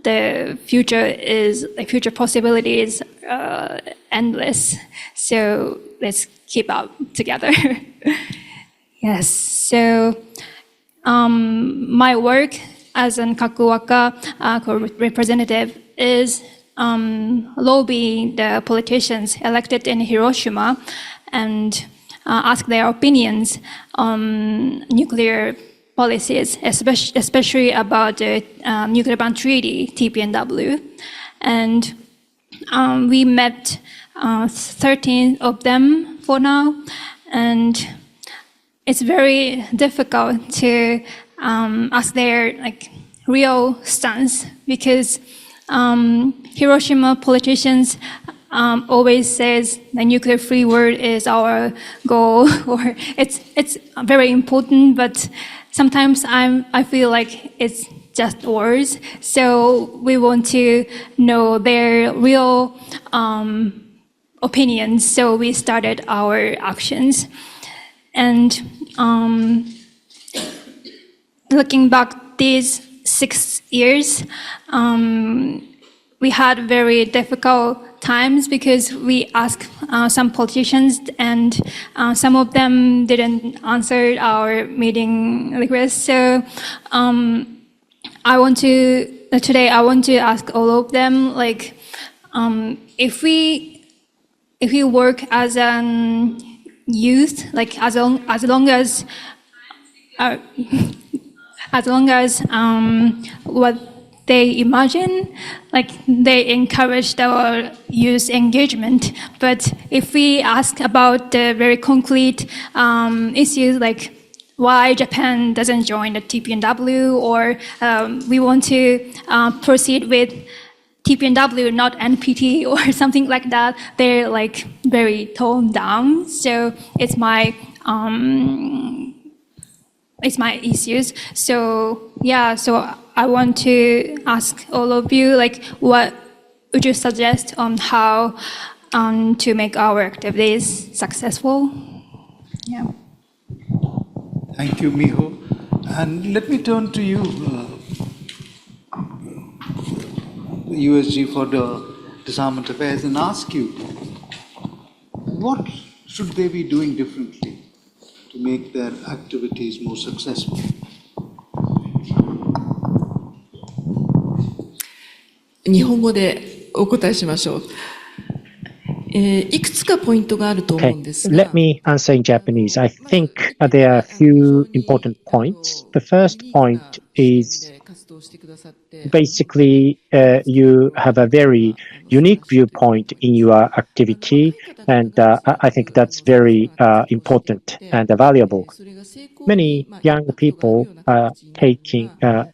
the future possibilities endless. So let's keep up together. Yes. So my work as an Kakuwaka representative is lobby the politicians elected in Hiroshima and ask their opinions on nuclear policies, especially about the nuclear ban treaty, TPNW. And we met 13 of them for now, and it's very difficult to ask their real stance, because Hiroshima politicians always says the nuclear-free world is our goal, or it's very important, but sometimes I feel like it's just words. So we want to know their real opinions. So we started our actions, and looking back these 6 years, we had very difficult times because we asked some politicians, and some of them didn't answer our meeting requests. So today I want to ask all of them, if we work as an youth, as long as what they imagine, they encourage our youth engagement. But if we ask about the very concrete issues, like why Japan doesn't join the TPNW, or we want to proceed with TPNW, not NPT, or something like that, they're very toned down. So it's my issues. So yeah, so I want to ask all of you, what would you suggest on how to make our activities successful? Yeah.
Thank you, Miho. And let me turn to you, the USG for the Disarmament Affairs, and ask you, what should they be doing differently to make their activities more successful?
日本語でお答えしましょう。いくつかポイントがあると思うんですが。
Let me answer in Japanese. I think there are a few important points. The first point is basically you have a very unique viewpoint in your activity, and I think that's very important and valuable. Many young people are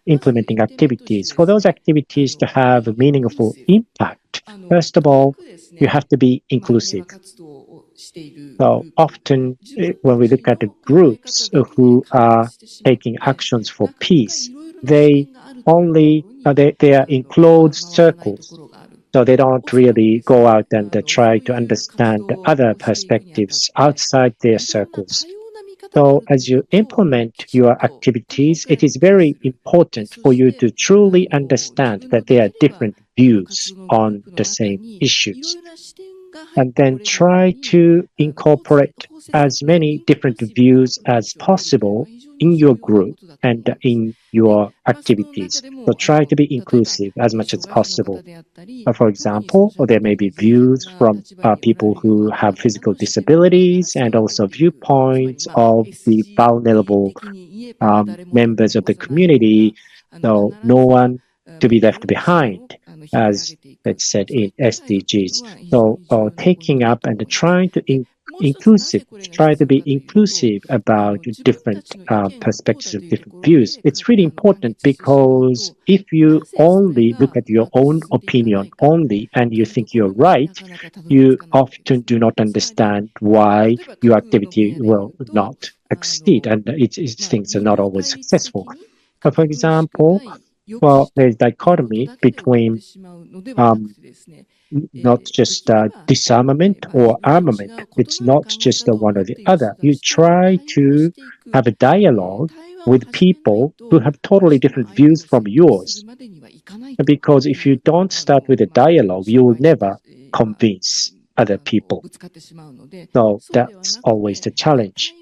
implementing activities. For those activities to have a meaningful impact, first of all, you have to be inclusive. So often when we look at the groups who are taking actions for peace, they are in closed circles. So they don't really go out and try to understand other perspectives outside their circles. So as you implement your activities, it is very important for you to truly understand that there are different views on the same issues. And then try to incorporate as many different views as possible in your group and in your activities. So try to be inclusive as much as possible. For example, there may be views from people who have physical disabilities, and also viewpoints of the vulnerable members of the community. So no one to be left behind, as it's said in SDGs. So taking up and trying to try to be inclusive about different perspectives, different views. It's really important, because if you only look at your own opinion only and you think you're right, you often do not understand why your activity will not succeed, and things are not always successful. For example, there's dichotomy between not just disarmament or armament. It's not just one or the other. You try to have a dialogue with people who have totally different views from yours. Because if you don't start with a dialogue, you will never convince other people. So that's always the challenge.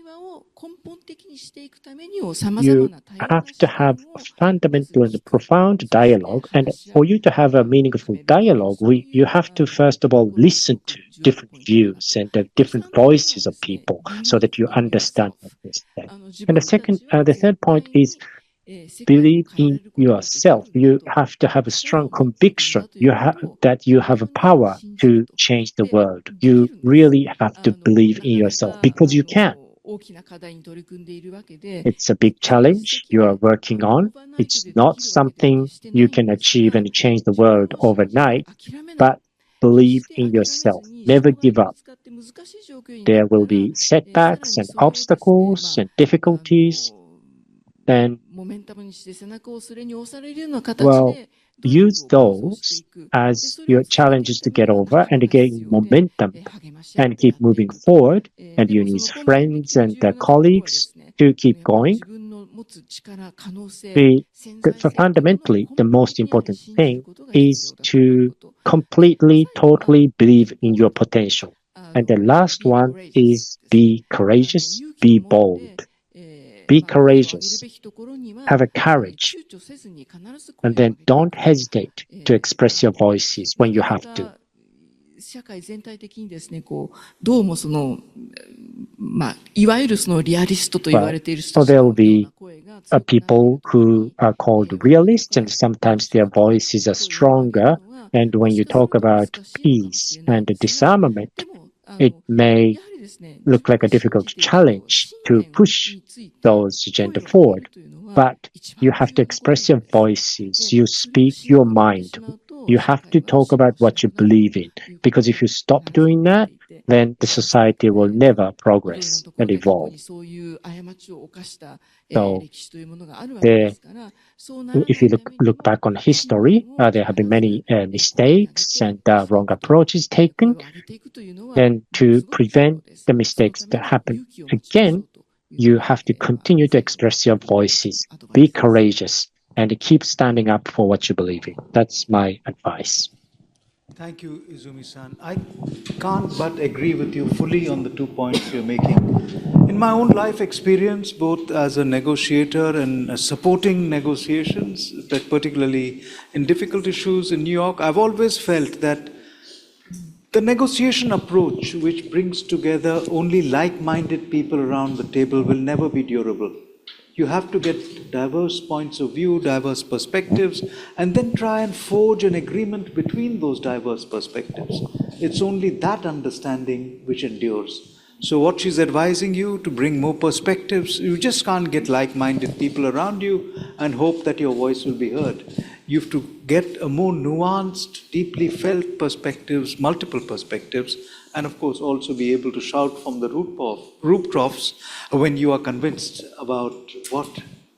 You have to have a fundamental and profound dialogue. And for you to have a meaningful dialogue, you have to, first of all, listen to different views and the different voices of people so that you understand what they say. And the third point is believe in yourself. You have to have a strong conviction that you have a power to change the world. You really have to believe in yourself because you can. It's a big challenge you are working on. It's not something you can achieve and change the world overnight, but believe in yourself. Never give up. There will be setbacks and obstacles and difficulties. Then, well, use those as your challenges to get over and gain momentum and keep moving forward. And you need friends and colleagues to keep going. Fundamentally, the most important thing is to completely, totally believe in your potential. And the last one is be courageous, be bold. Be courageous, have a courage, and then don't hesitate to express your voices when you have to.
社会全体的にですね、どうもいわゆるリアリストと言われている人たちのような声が
people who are called realists, and sometimes their voices are stronger. And when you talk about peace and disarmament, it may look like a difficult challenge to push those agenda forward. But you have to express your voices. You speak your mind. You have to talk about what you believe in. Because if you stop doing that, then the society will never progress and evolve. So, if you look back on history, there have been many mistakes and wrong approaches taken. And to prevent the mistakes that happen again, you have to continue to express your voices, be courageous, and keep standing up for what you believe in. That's my advice.
Thank you, Izumi-san. I can't but agree with you fully on the 2 points you're making. In my own life experience, both as a negotiator and supporting negotiations, that particularly in difficult issues in New York, I've always felt that the negotiation approach, which brings together only like-minded people around the table, will never be durable. You have to get diverse points of view, diverse perspectives, and then try and forge an agreement between those diverse perspectives. It's only that understanding which endures. So what she's advising you to bring more perspectives, you just can't get like-minded people around you and hope that your voice will be heard. You have to get a more nuanced, deeply felt perspectives, multiple perspectives, and of course also be able to shout from the rooftops when you are convinced about what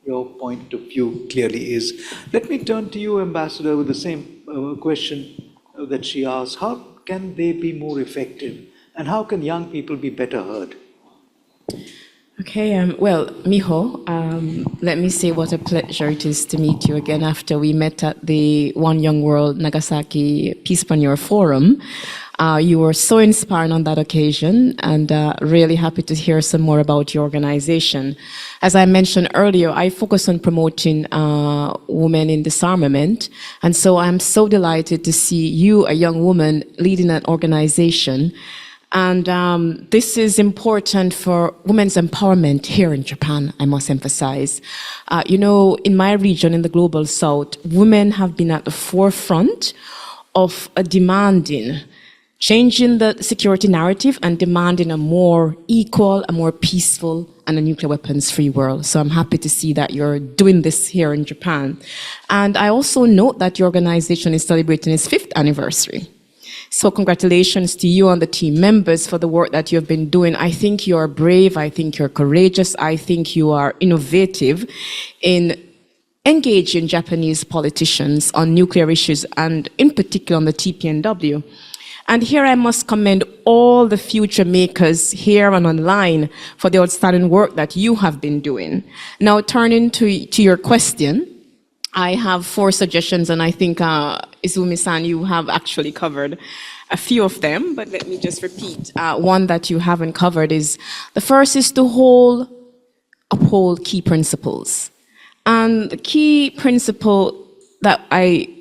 your point of view clearly is. Let me turn to you, Ambassador, with the same question that she asked. How can they be more effective? And how can young people be better heard?
Okay, well, Miho, let me say what a pleasure it is to meet you again after we met at the One Young World Nagasaki Peacepreneur Forum. You were so inspiring on that occasion, and really happy to hear some more about your organization. As I mentioned earlier, I focus on promoting women in disarmament, and so I'm so delighted to see you, a young woman, leading an organization. And this is important for women's empowerment here in Japan, I must emphasize. In my region, in the Global South, women have been at the forefront of changing the security narrative and demanding a more equal, a more peaceful, and a nuclear weapons-free world. So I'm happy to see that you're doing this here in Japan. And I also note that your organization is celebrating its 5th anniversary. So congratulations to you and the team members for the work that you've been doing. I think you are brave, I think you're courageous, I think you are innovative in engaging Japanese politicians on nuclear issues and in particular on the TPNW. And here I must commend all the future makers here and online for the outstanding work that you have been doing. Now turning to your question, I have 4 suggestions, and I think, Izumi-san, you have actually covered a few of them, but let me just repeat. One that you haven't covered is, the first is to hold uphold key principles. And the key principle that I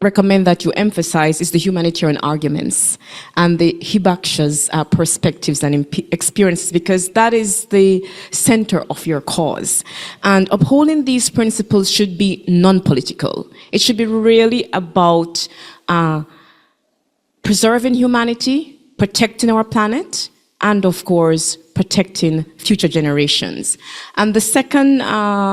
recommend that you emphasize is the humanitarian arguments and the Hibaksha's perspectives and experiences, because that is the center of your cause. And upholding these principles should be non-political. It should be really about preserving humanity, protecting our planet, and of course, protecting future generations. And the second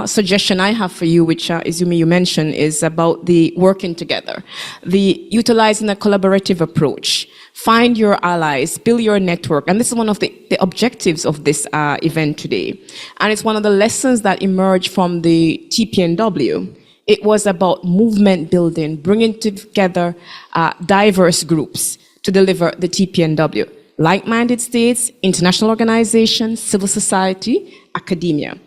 suggestion I have for you, which Izumi, you mentioned, is about the working together, the utilizing a collaborative approach. Find your allies, build your network. And this is one of the objectives of this event today. And it's one of the lessons that emerged from the TPNW. It was about movement building, bringing together diverse groups to deliver the TPNW. Like-minded states, international organizations, civil society, academia.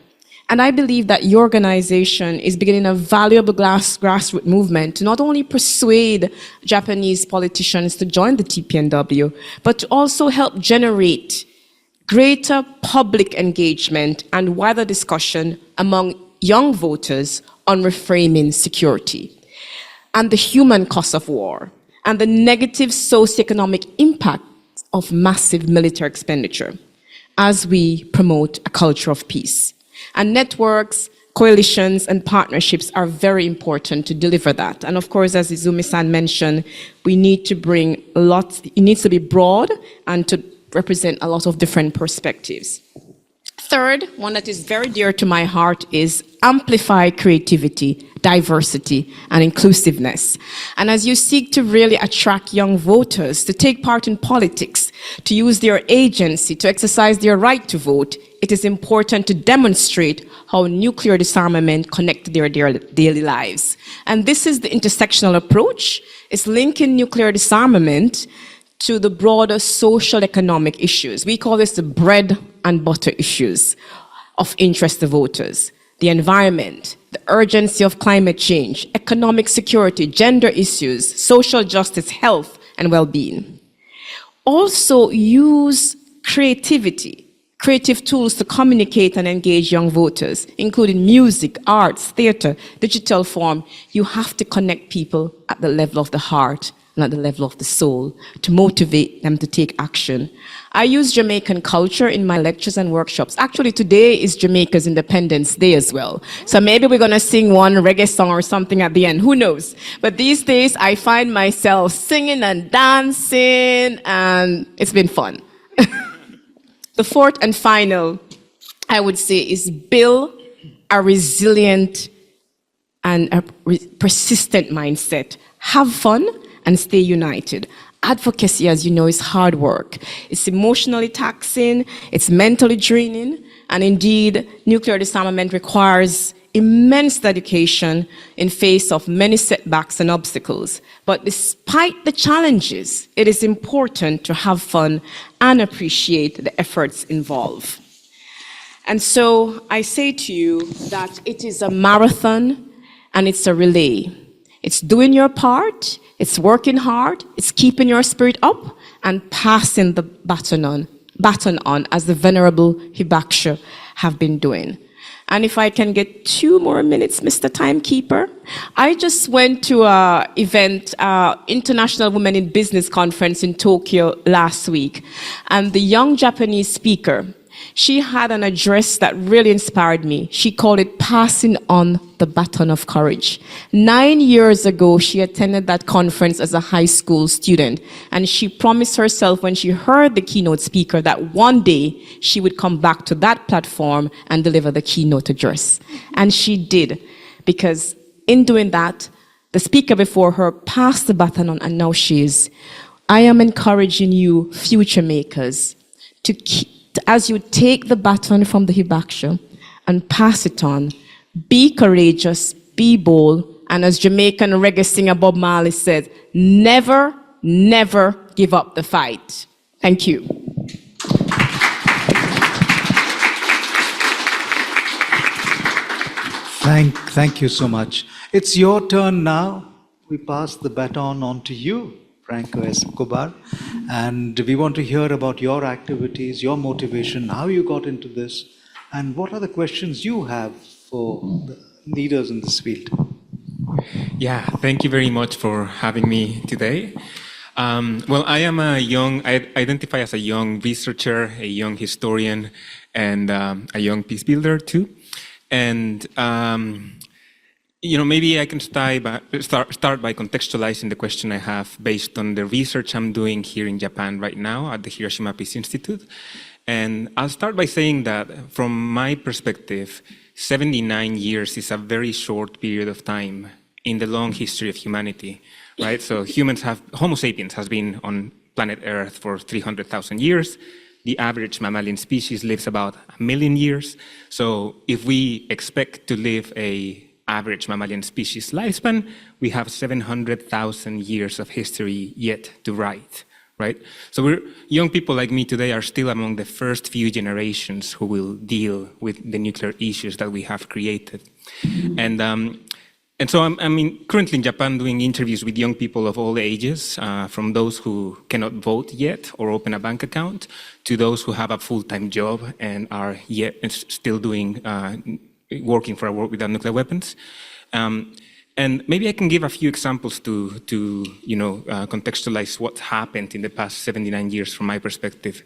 And I believe that your organization is beginning a valuable grassroots movement to not only persuade Japanese politicians to join the TPNW, but to also help generate greater public engagement and wider discussion among young voters on reframing security and the human cost of war and the negative socioeconomic impact of massive military expenditure as we promote a culture of peace. And networks, coalitions, and partnerships are very important to deliver that. And of course, as Izumi-san mentioned, we need to bring lots, it needs to be broad and to represent a lot of different perspectives. Third, one that is very dear to my heart is amplify creativity, diversity, and inclusiveness. And as you seek to really attract young voters to take part in politics, to use their agency, to exercise their right to vote, it is important to demonstrate how nuclear disarmament connects to their daily lives. And this is the intersectional approach. It's linking nuclear disarmament to the broader social economic issues. We call this the bread and butter issues of interest to voters. The environment, the urgency of climate change, economic security, gender issues, social justice, health, and well-being. Also use creativity, creative tools to communicate and engage young voters, including music, arts, theater, digital form. You have to connect people at the level of the heart and at the level of the soul to motivate them to take action. I use Jamaican culture in my lectures and workshops. Actually, today is Jamaica's Independence Day as well. So maybe we're going to sing one reggae song or something at the end. Who knows? But these days, I find myself singing and dancing, and it's been fun. The fourth and final, I would say, is build a resilient and a persistent mindset. Have fun and stay united. Advocacy, as you know, is hard work. It's emotionally taxing, it's mentally draining, and indeed, nuclear disarmament requires immense dedication in face of many setbacks and obstacles. But despite the challenges, it is important to have fun and appreciate the efforts involved. And so I say to you that it is a marathon and it's a relay. It's doing your part, it's working hard, it's keeping your spirit up, and passing the baton on as the Venerable Hibaksha have been doing. And if I can get 2 more minutes, Mr. Timekeeper. I just went to an event, International Women in Business Conference in Tokyo last week. And the young Japanese speaker, she had an address that really inspired me. She called it Passing on the Baton of Courage. 9 years ago, she attended that conference as a high school student. And she promised herself when she heard the keynote speaker that one day she would come back to that platform and deliver the keynote address. And she did, because in doing that, the speaker before her passed the baton on, and now she is. I am encouraging you, future makers, to keep, as you take the baton from the Hibaksha and pass it on, be courageous, be bold, and as Jamaican reggae singer Bob Marley said, never, never give up the fight. Thank you.
Thank you so much. It's your turn now. We pass the baton on to you, Franco Escobar, and we want to hear about your activities, your motivation, how you got into this, And what are the questions you have for the leaders in this field?
Yeah, thank you very much for having me today. Well, I identify as a young researcher, a young historian, and a young peace builder too. And maybe I can start by contextualizing the question I have based on the research I'm doing here in Japan right now at the Hiroshima Peace Institute. And I'll start by saying that from my perspective, 79 years is a very short period of time in the long history of humanity, right? So Homo sapiens has been on planet Earth for 300,000 years. The average mammalian species lives about 1 million years. So if we expect to live a average mammalian species lifespan, we have 700,000 years of history yet to write, right? So young people like me today are still among the first few generations who will deal with the nuclear issues that we have created. And so I'm currently in Japan doing interviews with young people of all ages, from those who cannot vote yet or open a bank account, to those who have a full-time job and are still working for a world without nuclear weapons. And maybe I can give a few examples to contextualize what happened in the past 79 years from my perspective.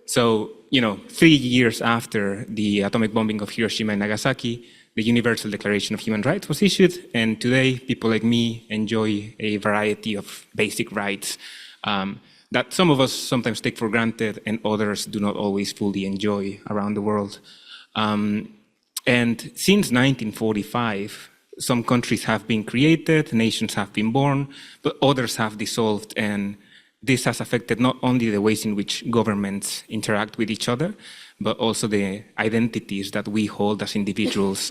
So 3 years after the atomic bombing of Hiroshima and Nagasaki, the Universal Declaration of Human Rights was issued, and today people like me enjoy a variety of basic rights that some of us sometimes take for granted and others do not always fully enjoy around the world. And since 1945, some countries have been created, nations have been born, but others have dissolved, and this has affected not only the ways in which governments interact with each other, but also the identities that we hold as individuals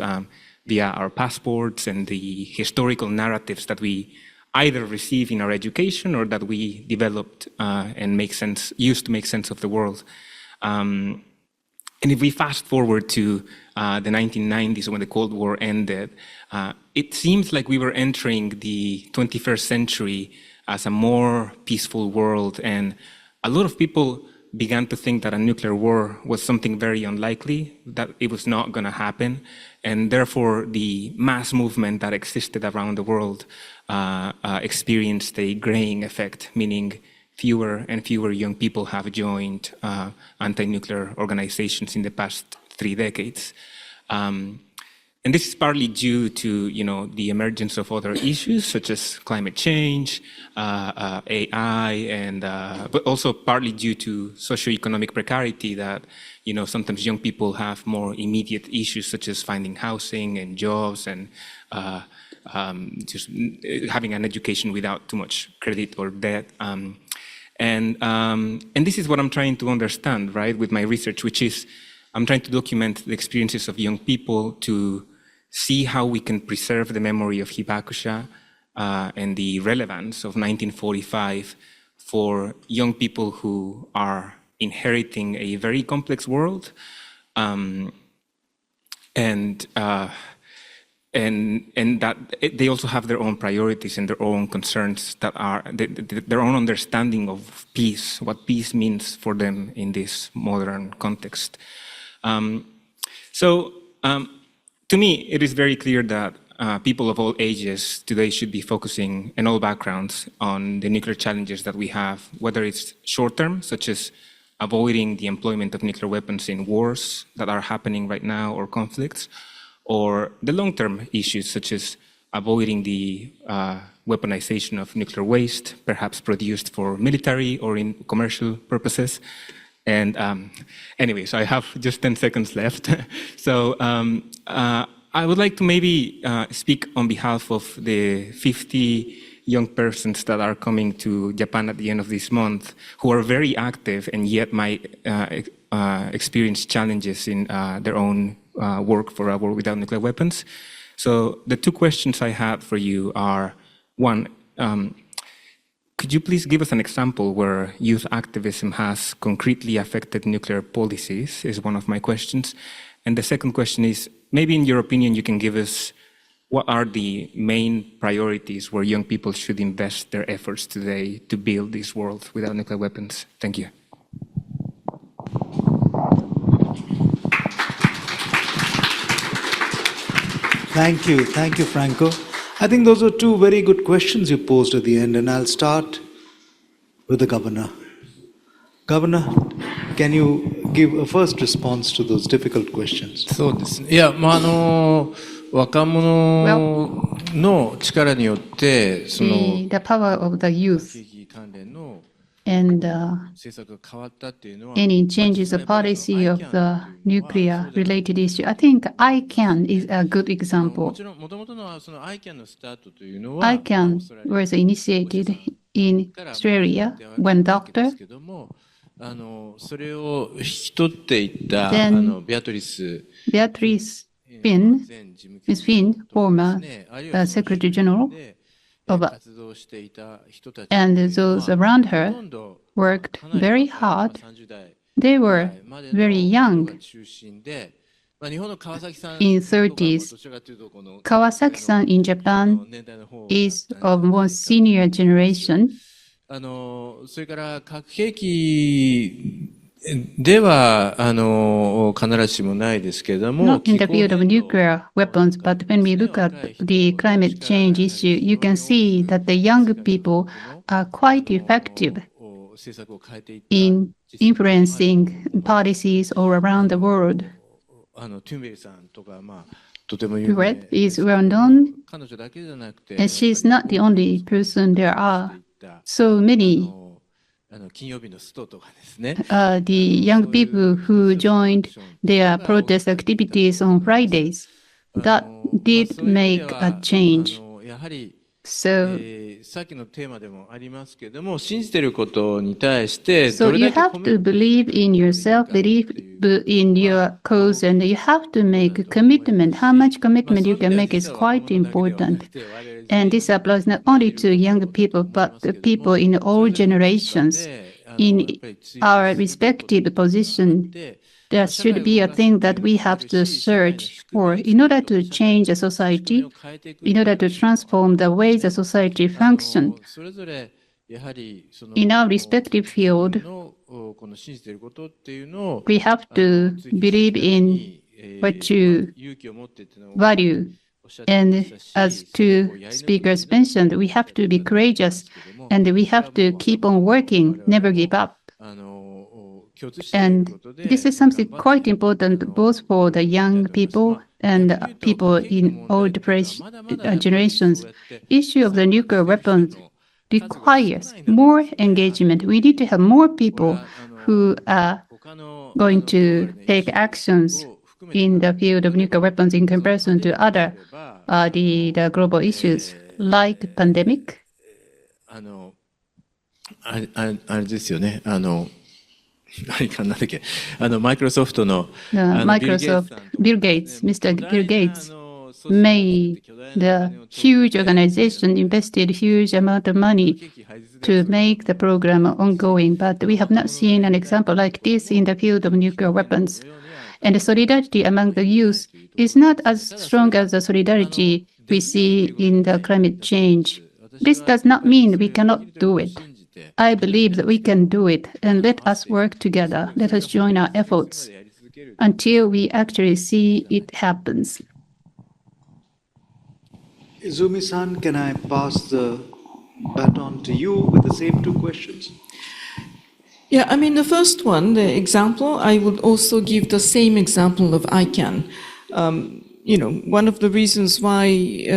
via our passports and the historical narratives that we either receive in our education or that we developed and used to make sense of the world. And if we fast forward to the 1990s when the Cold War ended, it seems like we were entering the 21st century as a more peaceful world, and a lot of people began to think that a nuclear war was something very unlikely, that it was not going to happen, and therefore the mass movement that existed around the world experienced a graying effect, meaning fewer and fewer young people have joined anti-nuclear organizations in the past 3 decades. And this is partly due to the emergence of other issues such as climate change, AI, and but also partly due to socioeconomic precarity that sometimes young people have more immediate issues such as finding housing and jobs and just having an education without too much credit or debt. And this is what I'm trying to understand, right, with my research, which is I'm trying to document the experiences of young people to see how we can preserve the memory of Hibakusha and the relevance of 1945 for young people who are inheriting a very complex world, and that they also have their own priorities and their own concerns that are their own understanding of peace, what peace means for them in this modern context. To me, it is very clear that people of all ages today should be focusing in all backgrounds on the nuclear challenges that we have, whether it's short-term, such as avoiding the employment of nuclear weapons in wars that are happening right now or conflicts, or the long-term issues such as avoiding the weaponization of nuclear waste, perhaps produced for military or in commercial purposes. And anyway, so I have just 10 seconds left. So I would like to maybe speak on behalf of the 50 young persons that are coming to Japan at the end of this month, who are very active and yet might experience challenges in their own work for a world without nuclear weapons. So the 2 questions I have for you are, one, could you please give us an example where youth activism has concretely affected nuclear policies, is one of my questions. And the second question is, maybe in your opinion, you can give us what are the main priorities where young people should invest their efforts today to build this world without nuclear weapons? Thank you.
Thank you. Thank you, Franco. I think those are two very good questions you posed at the end, and I'll start with the Governor. Governor, can you give a first response to those difficult questions?
そうですね。いや、若者の力によって、
the power of the youth
兵器関連の
and
政策が変わったっていうのは、
any changes of policy of the nuclear related issue. I think ICAN is a good
も
example.
ちろん、もともとのその ICAN のスタートというのは、
ICAN was initiated in Australia when doctor
それを引き取っていったベアトリス
Beatrice Finn, Ms. Finn, former Secretary General of, and those around her worked very hard. They were very young in 30s. Kawasaki-san in Japan is of more senior generation.
それから核兵器では必ずしもないですけれども、
Not in the field of nuclear weapons, but when we look at the climate change issue, you can see that the young people are quite effective in influencing policies all around the world.
トゥンベリさんとか、とても有名
Red is well known,
彼女だけじゃなくて、
and she's not the only person. There are so many
金曜日のストとかですね。
the young people who joined their protest activities on Fridays. That did make a change.
やはり
So,
さっきのテーマでもありますけれども、信じていることに対してど
so
れ
you
だけ
have to believe in yourself, believe in your cause, and you have to make a commitment. How much commitment you can make is quite important. And this applies not only to young people, but the people in all generations. In our respective position, there should be a thing that we have to search for in order to change a society, in order to transform the way the society functions.
それぞれやはりその
In our respective field,
のこの信じていることっていうのを
we have to believe in what you
勇気を持ってっていうのを
value. And as two speakers mentioned, we have to be courageous and we have to keep on working, never give up.
共通している
And
ことで
this is something quite important both for the young people and people in all generations. Issue of the nuclear weapons requires more engagement. We need to have more people who are going to take actions in the field of nuclear weapons in comparison to other the global issues like pandemic.
あれですよね。あれかなんだっけ。マイクロソフトの
Microsoft, Bill Gates, Mr. Bill Gates made the huge organization invested huge amount of money to make the program ongoing, but we have not seen an example like this in the field of nuclear weapons. And the solidarity among the youth is not as strong as the solidarity we see in the climate change. This does not mean we cannot do it. I believe that we can do it, and let us work together. Let us join our efforts until we actually see it happens.
Izumi-san, can I pass the baton to you with the same two questions?
Yeah, I mean, the first one, the example, I would also give the same example of ICAN. One of the reasons why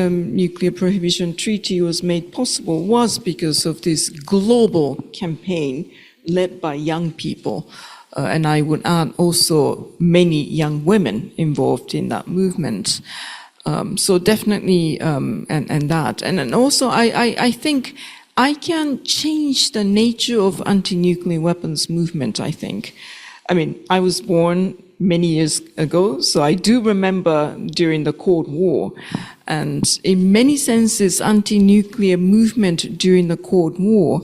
nuclear prohibition treaty was made possible was because of this global campaign led by young people. And I would add also many young women involved in that movement. So definitely, and that. And then also, I think I can change the nature of anti-nuclear weapons movement, I think. I mean, I was born many years ago, so I do remember during the Cold War. And in many senses, anti-nuclear movement during the Cold War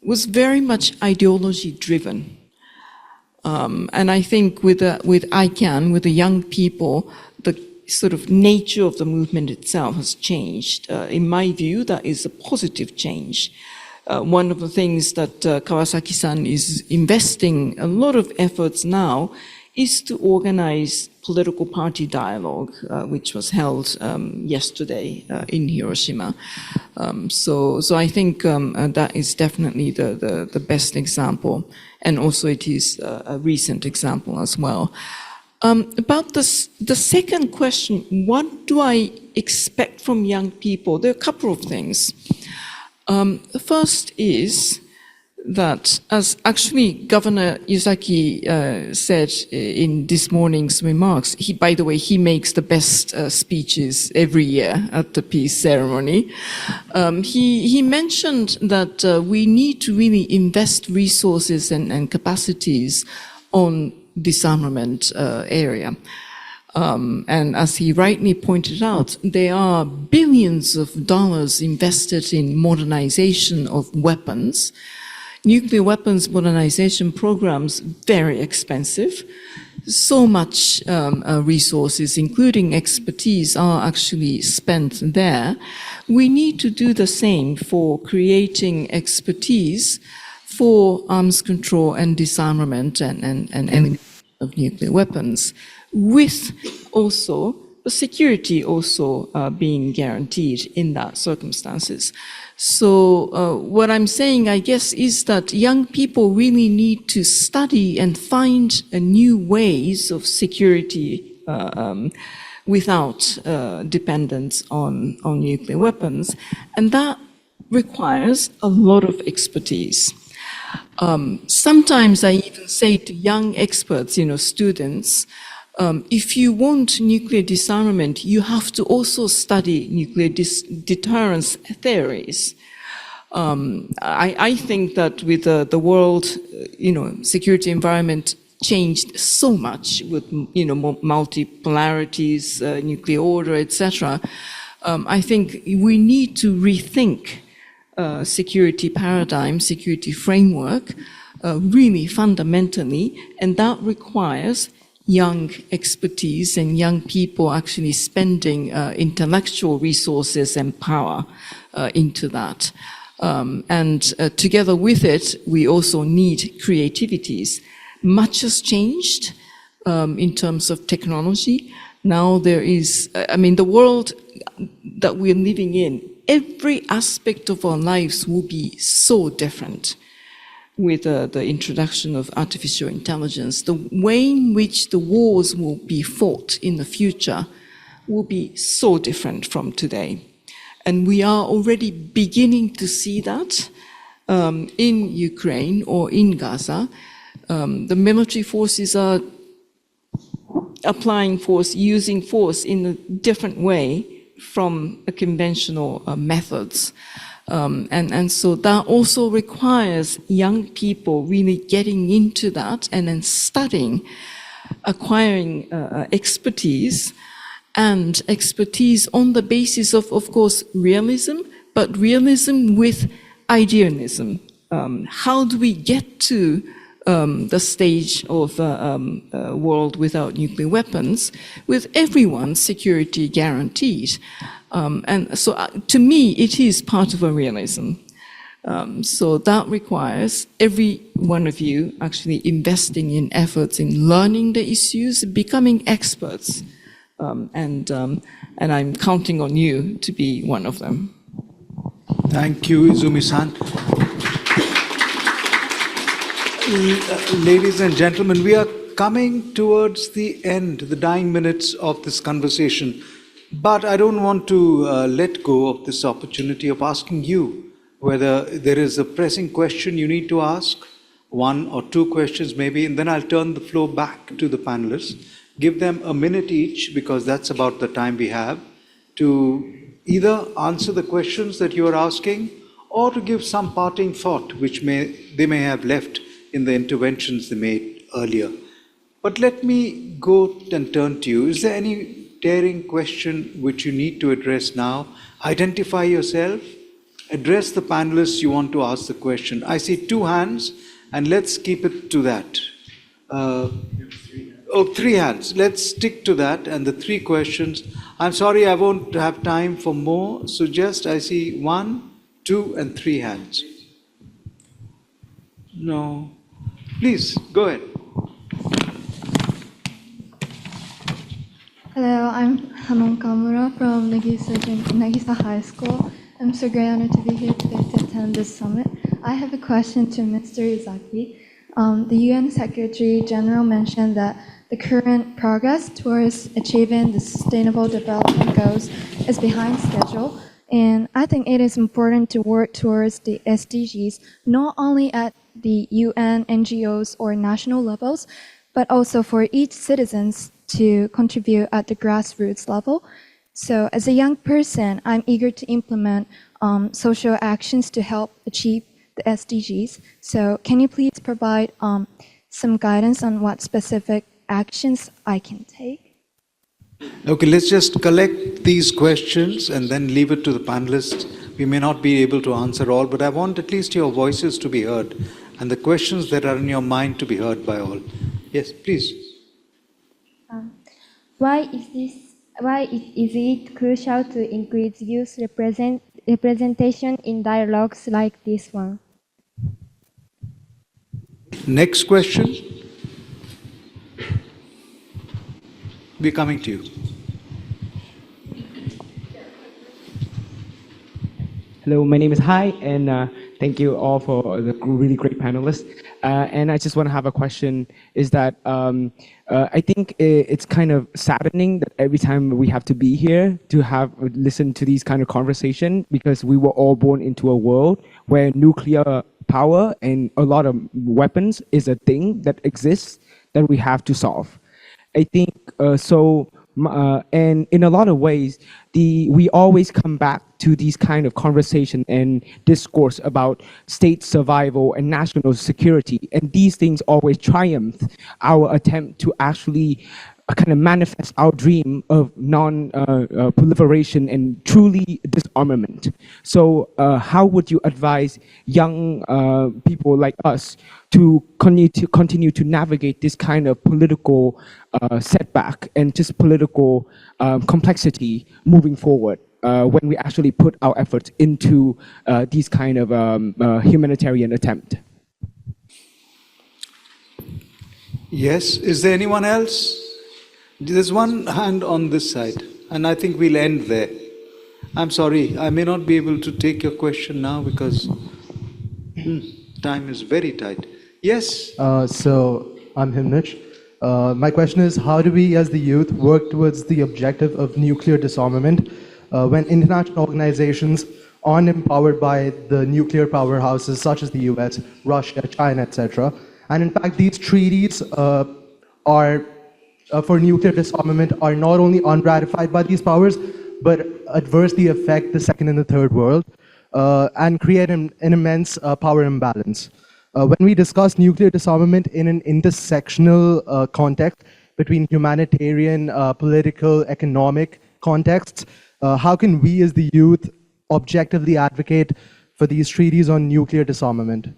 was very much ideology-driven. And I think with ICAN, with the young people, the sort of nature of the movement itself has changed. In my view, that is a positive change. One of the things that Kawasaki-san is investing a lot of efforts now is to organize political party dialogue, which was held yesterday in Hiroshima. So I think that is definitely the best example, and also it is a recent example as well. About the second question, what do I expect from young people? There are a couple of things. The first is that, as actually Governor Yuzaki said in this morning's remarks, by the way, he makes the best speeches every year at the peace ceremony. He mentioned that we need to really invest resources and capacities on disarmament area. And as he rightly pointed out, there are billions of dollars invested in modernization of weapons. Nuclear weapons modernization programs, very expensive. So much resources, including expertise, are actually spent there. We need to do the same for creating expertise for arms control and disarmament and elimination of nuclear weapons, with also the security also being guaranteed in that circumstances. So what I'm saying, I guess, is that young people really need to study and find new ways of security without dependence on nuclear weapons. And that requires a lot of expertise. Sometimes I even say to young experts, students, if you want nuclear disarmament, you have to also study nuclear deterrence theories. I think that with the world, security environment changed so much with, multipolarities, nuclear order, etc. I think we need to rethink security paradigm, security framework, really fundamentally, and that requires young expertise and young people actually spending intellectual resources and power into that. And together with it, we also need creativities. Much has changed in terms of technology. Now there is, the world that we're living in, every aspect of our lives will be so different with the introduction of artificial intelligence. The way in which the wars will be fought in the future will be so different from today. And we are already beginning to see that in Ukraine or in Gaza. The military forces are applying force, using force in a different way from conventional methods. And so that also requires young people really getting into that and then studying, acquiring expertise, and expertise on the basis of course, realism, but realism with idealism. How do we get to the stage of a world without nuclear weapons with everyone's security guaranteed? And so to me, it is part of a realism. So that requires every one of you actually investing in efforts in learning the issues, becoming experts. And I'm counting on you to be one of them.
Thank you, Izumi-san. Ladies and gentlemen, we are coming towards the end, the dying minutes of this conversation. But I don't want to let go of this opportunity of asking you whether there is a pressing question you need to ask, one or two questions maybe, and then I'll turn the floor back to the panelists. Give them a minute each, because that's about the time we have, to either answer the questions that you are asking or to give some parting thought which they may have left in the interventions they made earlier. But let me go and turn to you. Is there any daring question which you need to address now? Identify yourself, address the panelists you want to ask the question. I see two hands, and let's keep it to that. Three hands. Let's stick to that and the three questions. I'm sorry, I won't have time for more. So just, I see 1, 2, and 3 hands. No. Please, go ahead.
Hello, I'm Hanon Kamura from Nagisa High School. I'm so great honored to be here today to attend this summit. I have a question to Mr. Izaki. The UN Secretary General mentioned that the current progress towards achieving the Sustainable Development Goals is behind schedule. And I think it is important to work towards the SDGs, not only at the UN, NGOs, or national levels, but also for each citizen to contribute at the grassroots level. So as a young person, I'm eager to implement social actions to help achieve the SDGs. So can you please provide some guidance on what specific actions I can take?
Okay, let's just collect these questions and then leave it to the panelists. We may not be able to answer all, but I want at least your voices to be heard and the questions that are in your mind to be heard by all. Yes, please.
Why is it crucial to increase youth representation in dialogues like this one?
Next question. We're coming to you.
Hello, my name is Hai, and thank you all for the really great panelists. And I just want to have a question, is that I think it's kind of saddening that every time we have to be here to have listen to these kind of conversation, because we were all born into a world where nuclear power and a lot of weapons is a thing that exists that we have to solve. I think and in a lot of ways, we always come back to these kind of conversation and discourse about state survival and national security, and these things always triumph our attempt to actually kind of manifest our dream of non-proliferation and truly disarmament. So how would you advise young people like us to continue to navigate this kind of political setback and just political complexity moving forward when we actually put our efforts into these kind of humanitarian attempt?
Yes, is there anyone else? There's one hand on this side, and I think we'll end there. I'm sorry, I may not be able to take your question now because time is very tight. Yes?
So, I'm Himnich. My question is, how do we as the youth work towards the objective of nuclear disarmament when international organizations aren't empowered by the nuclear powerhouses such as the US, Russia, China, etc.? And in fact, these treaties for nuclear disarmament are not only unratified by these powers, but adversely affect the second and the third world and create an immense power imbalance. When we discuss nuclear disarmament in an intersectional context between humanitarian, political, economic contexts, how can we as the youth objectively advocate for these treaties on nuclear disarmament?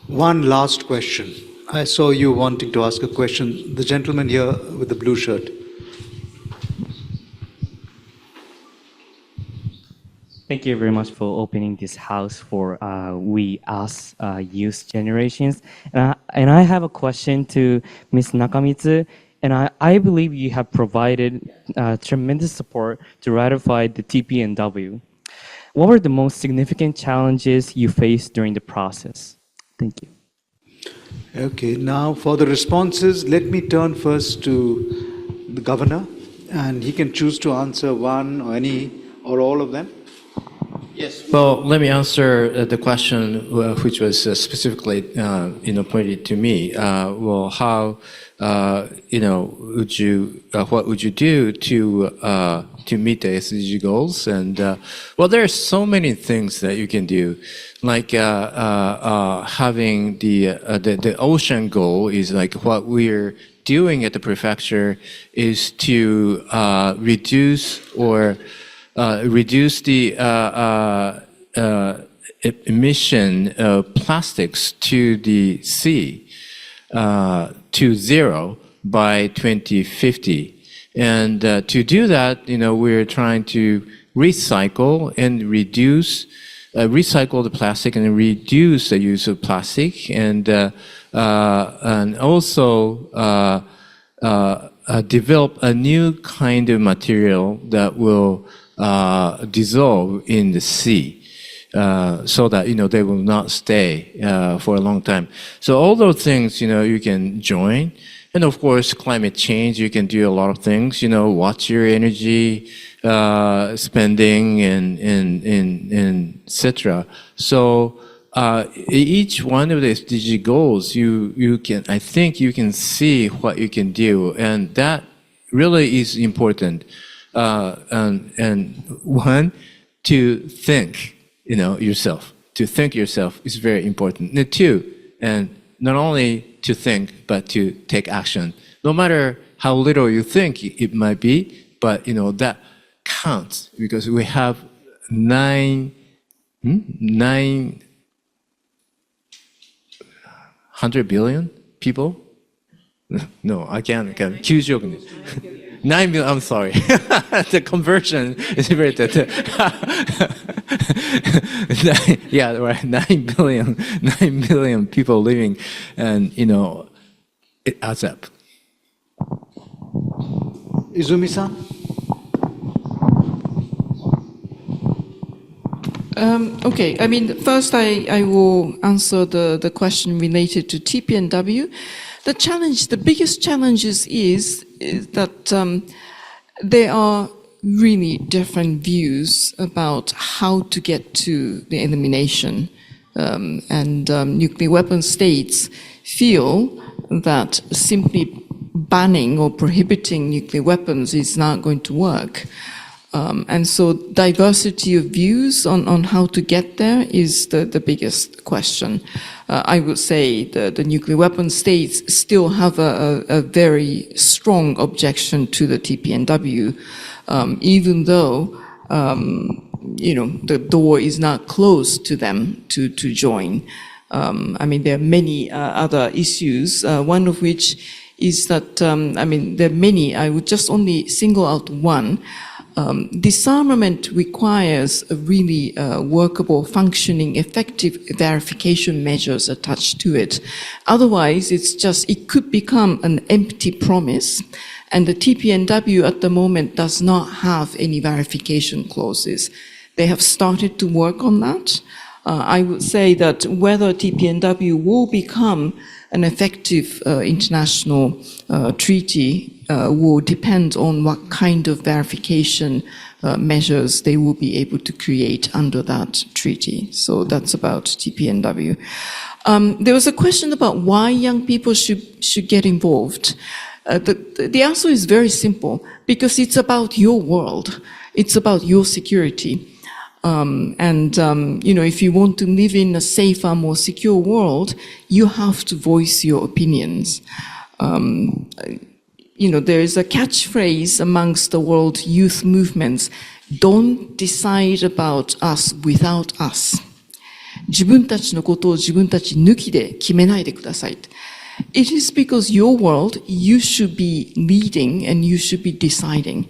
One last question. I saw you wanting to ask a question. The gentleman here with the blue shirt.
Thank you very much for opening this house for us youth generations. And I have a question to Ms. Nakamitsu. And I believe you have provided tremendous support to ratify the TPNW. What were the most significant challenges you faced during the process? Thank you.
Okay, now for the responses, let me turn first to the governor, and he can choose to answer one or any or all of them.
Yes. Well, let me answer the question which was specifically pointed to me. Well, how what would you do to meet the SDG goals? And well, there are so many things that you can do, like having the ocean goal is like what we're doing at the prefecture is to reduce the emission of plastics to the sea to zero by 2050. And to do that, we're trying to recycle and recycle the plastic and reduce the use of plastic, and also develop a new kind of material that will dissolve in the sea. So that, they will not stay for a long time. So all those things, you can join. And of course, climate change, you can do a lot of things, watch your energy spending and et cetera. So each one of the SDG goals, I think you can see what you can do. And that really is important. And one, to think, yourself. To think yourself is very important. And two, and not only to think, but to take action. No matter how little you think it might be, but that counts, because we have 900 billion people. No, I can't. 90億 9 million, I'm sorry. The conversion is very yeah, right. 9 billion people living, and it adds up.
Izumi-san?
Okay, first I will answer the question related to TPNW. The biggest challenges is that there are really different views about how to get to the elimination. And nuclear weapon states feel that simply banning or prohibiting nuclear weapons is not going to work. And so diversity of views on how to get there is the biggest question. I would say the nuclear weapon states still have a very strong objection to the TPNW, even though the door is not closed to them to join. There are many other issues, one of which is that, there are many, I would just only single out one. Disarmament requires a really workable, functioning, effective verification measures attached to it. Otherwise, it could become an empty promise, and the TPNW at the moment does not have any verification clauses. They have started to work on that. I would say that whether TPNW will become an effective international treaty will depend on what kind of verification measures they will be able to create under that treaty. So that's about TPNW. There was a question about why young people should get involved. The answer is very simple, because it's about your world. It's about your security. If you want to live in a safer, more secure world, you have to voice your opinions. There is a catchphrase amongst the world youth movements: don't decide about us without us. 自分たちのことを自分たち抜きで決めないでください。It is because your world, you should be leading and you should be deciding.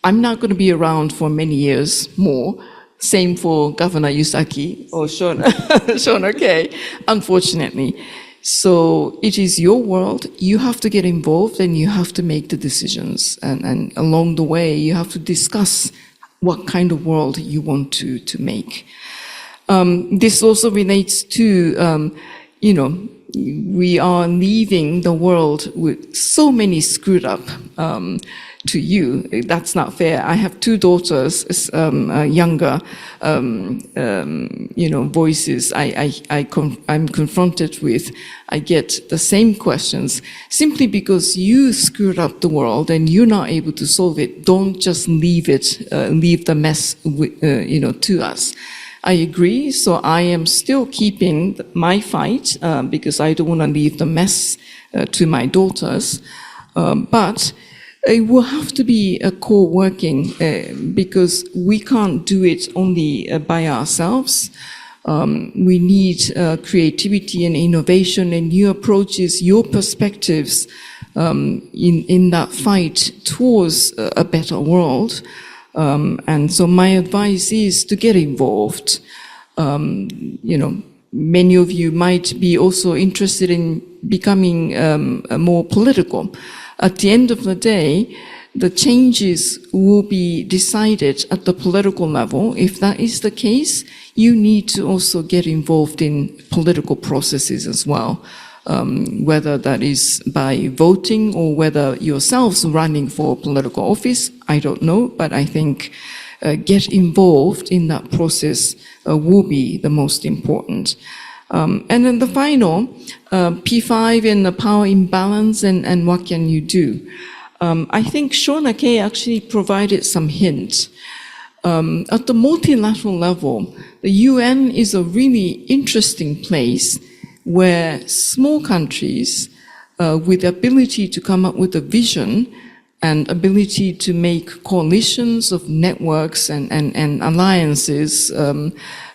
I'm not going to be around for many years more. Same for Governor Yusaki or Shorna-Kay, unfortunately. So it is your world. You have to get involved and you have to make the decisions. And along the way, you have to discuss what kind of world you want to make. This also relates to, we are leaving the world with so many screwed up to you. That's not fair. I have two daughters, younger, voices I'm confronted with. I get the same questions. Simply because you screwed up the world and you're not able to solve it, don't just leave the mess to us. I agree. So I am still keeping my fight because I don't want to leave the mess to my daughters. But it will have to be a co-working because we can't do it only by ourselves. We need creativity and innovation and new approaches, your perspectives in that fight towards a better world. And so my advice is to get involved. many of you might be also interested in becoming more political. At the end of the day, the changes will be decided at the political level. If that is the case, you need to also get involved in political processes as well, whether that is by voting or whether yourselves running for political office, I don't know, but I think get involved in that process will be the most important. And then the final, P5 and the power imbalance and what can you do? I think Shorna-Kay actually provided some hints. At the multilateral level, the UN is a really interesting place where small countries with the ability to come up with a vision and ability to make coalitions of networks and alliances,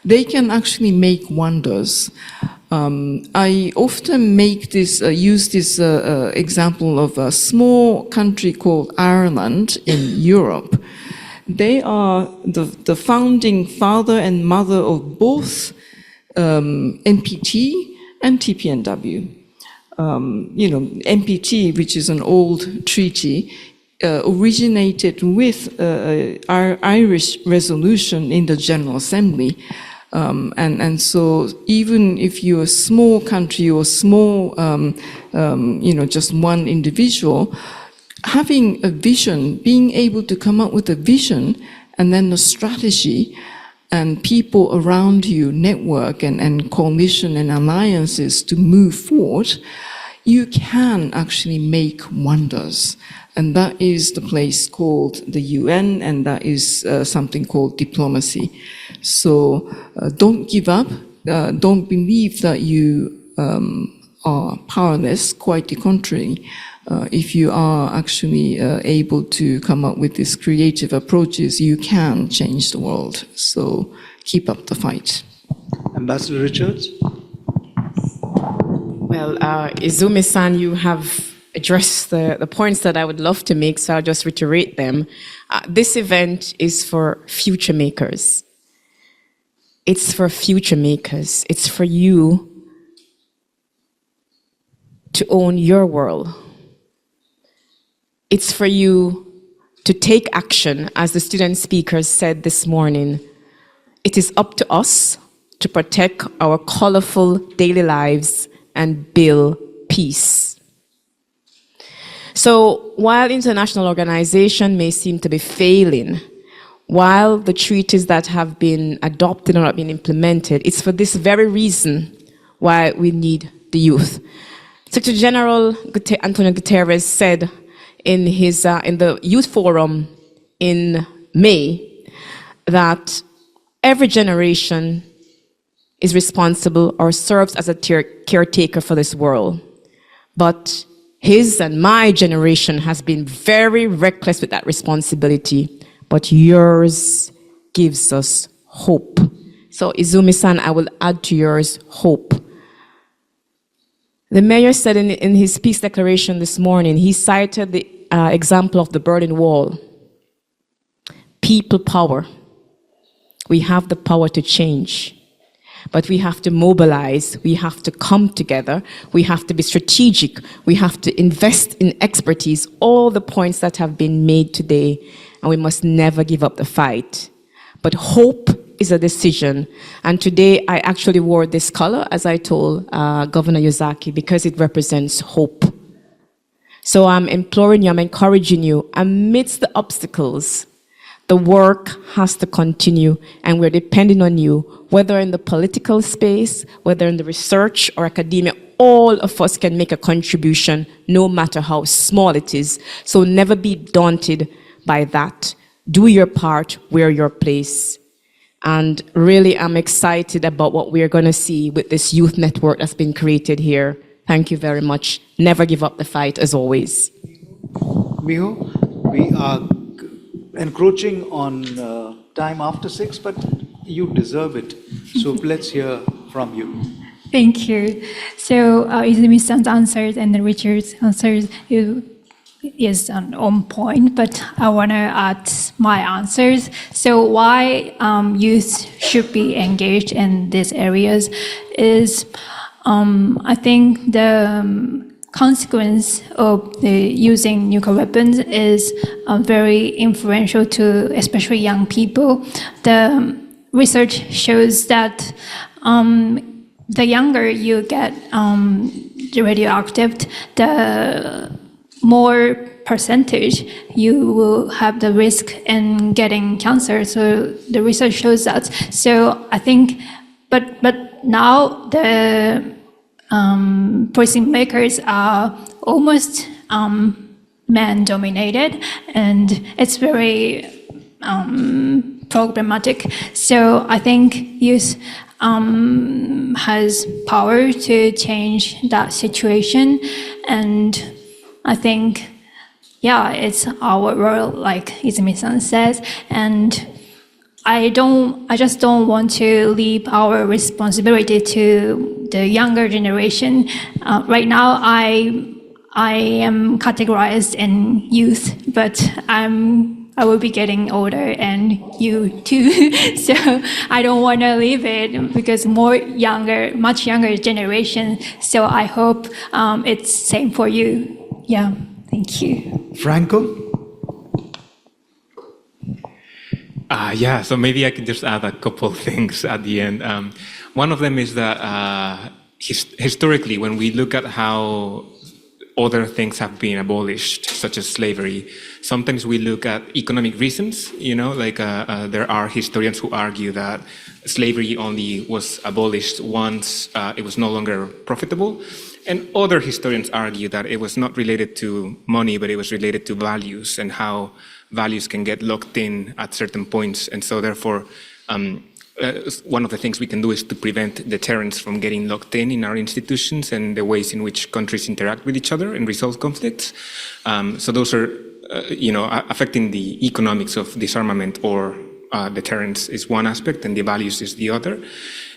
they can actually make wonders. I often make this, use this example of a small country called Ireland in Europe. They are the founding father and mother of both NPT and TPNW. NPT, which is an old treaty, originated with our Irish resolution in the General Assembly. And so even if you're a small country or small, just one individual, having a vision, being able to come up with a vision and then a strategy and people around you, network and coalition and alliances to move forward, you can actually make wonders. And that is the place called the UN, and that is something called diplomacy. So don't give up. Don't believe that you are powerless. Quite the contrary. If you are actually able to come up with these creative approaches, you can change the world. So keep up the fight.
Ambassador Richards?
Well, Izumi-san, you have addressed the points that I would love to make, so I'll just reiterate them. This event is for future makers. It's for future makers. It's for you to own your world. It's for you to take action, as the student speakers said this morning. It is up to us to protect our colorful daily lives and build peace. So while international organization may seem to be failing, while the treaties that have been adopted or not been implemented, it's for this very reason why we need the youth. Secretary General Antonio Guterres said in his in the Youth Forum in May that every generation is responsible or serves as a caretaker for this world. But his and my generation has been very reckless with that responsibility, but yours gives us hope. So Izumi-san, I will add to yours hope. The mayor said in his peace declaration this morning, he cited the example of the Berlin Wall. People power. We have the power to change. But we have to mobilize, we have to come together, we have to be strategic, we have to invest in expertise, all the points that have been made today, and we must never give up the fight. But hope is a decision, and today I actually wore this color, as I told Governor Yuzaki, because it represents hope. So I'm imploring you, I'm encouraging you, amidst the obstacles, the work has to continue, and we're depending on you, whether in the political space, whether in the research or academia. All of us can make a contribution, no matter how small it is. So never be daunted by that. Do your part, wear your place. And really, I'm excited about what we're going to see with this youth network that's been created here. Thank you very much. Never give up the fight, as always.
Miho, we are encroaching on time after 6, but you deserve it. So let's hear from you.
Thank you. So Izumi-san's answers and then Richard's answers, is on point, but I want to add my answers. So why youth should be engaged in these areas is, I think the consequence of using nuclear weapons is very influential to especially young people. The research shows that the younger you get radioactive, the more percentage you will have the risk in getting cancer. So the research shows that. So I think, but now the policymakers are almost man-dominated, and it's very problematic. So I think youth has power to change that situation, and I think, yeah, it's our world, like Izumi-san says, and I just don't want to leave our responsibility to the younger generation. Right now, I am categorized in youth, but I will be getting older, and you too. So I don't want to leave it because much younger generation. So I hope it's same for you. Yeah, thank you.
Franco?
Yeah, so maybe I can just add a couple of things at the end. One of them is that historically, when we look at how other things have been abolished, such as slavery, sometimes we look at economic reasons, like there are historians who argue that slavery only was abolished once it was no longer profitable. And other historians argue that it was not related to money, but it was related to values and how values can get locked in at certain points. And so therefore, one of the things we can do is to prevent deterrence from getting locked in our institutions and the ways in which countries interact with each other and resolve conflicts. So those are, affecting the economics of disarmament or deterrence is one aspect, and the values is the other.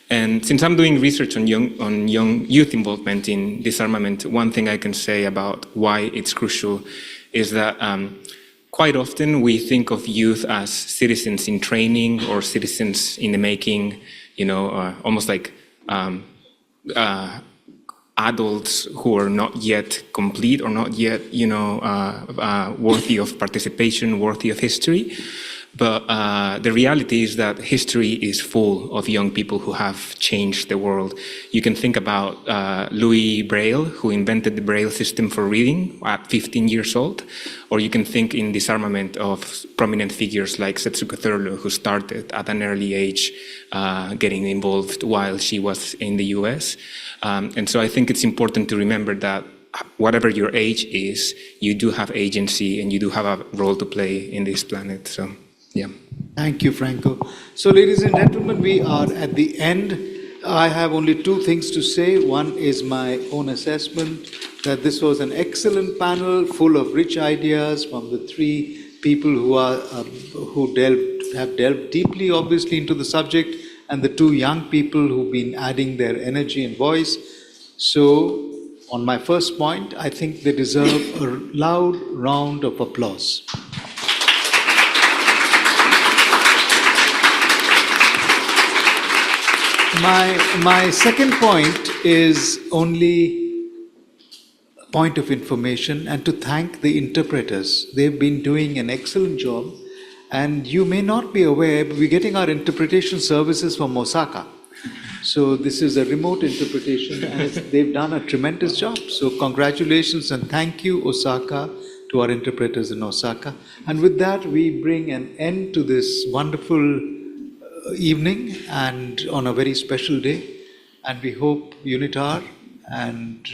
And since I'm doing research on young youth involvement in disarmament, one thing I can say about why it's crucial is that quite often we think of youth as citizens in training or citizens in the making, almost like adults who are not yet complete or not yet, worthy of participation, worthy of history. But the reality is that history is full of young people who have changed the world. You can think about Louis Braille, who invented the Braille system for reading at 15 years old. Or you can think in disarmament of prominent figures like Setsuko Thurlow, who started at an early age getting involved while she was in the US. And so I think it's important to remember that whatever your age is, you do have agency and you do have a role to play in this planet. So. Yeah.
Thank you, Franco. So, ladies and gentlemen, we are at the end. I have only two things to say. One is my own assessment that this was an excellent panel full of rich ideas from the three people who have delved deeply, obviously, into the subject, and the two young people who've been adding their energy and voice. So, on my first point, I think they deserve a loud round of applause. My second point is only a point of information and to thank the interpreters. They've been doing an excellent job, and you may not be aware, but we're getting our interpretation services from Osaka. So this is a remote interpretation, and they've done a tremendous job. So congratulations and thank you, Osaka, to our interpreters in Osaka. And with that, we bring an end to this wonderful evening and on a very special day, and we hope UNITAR and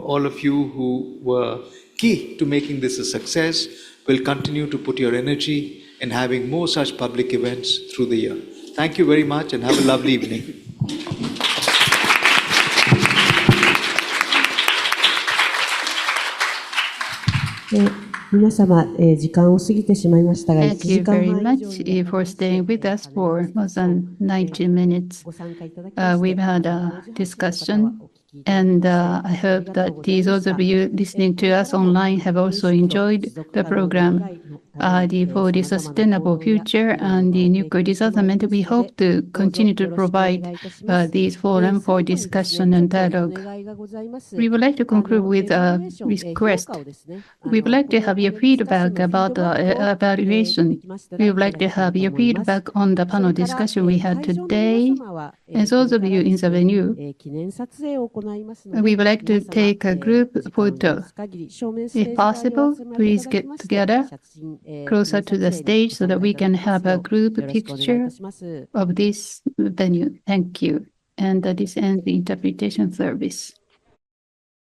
all of you who were key to making this a success will continue to put your energy in having more such public events through the year. Thank you very much and have a lovely evening.
皆様、時間を過ぎてしまいましたが、1
Thank you
時間
very
半以
much
上に
for staying with us for more than 90 minutes.
ご参加いただきまして
We've had a discussion And I hope that those of you listening to us online have also enjoyed the program. For the sustainable future and the nuclear disarmament, we hope to continue to provide these forums for discussion and dialogue. We would like to conclude with a request. We would like to have your feedback about the evaluation. We would like to have your feedback on the panel discussion we had today. And those of you in the venue, we would like to take a group photo. If possible, please get together closer to the stage so that we can have a group picture of this venue. Thank you. And this ends the interpretation service.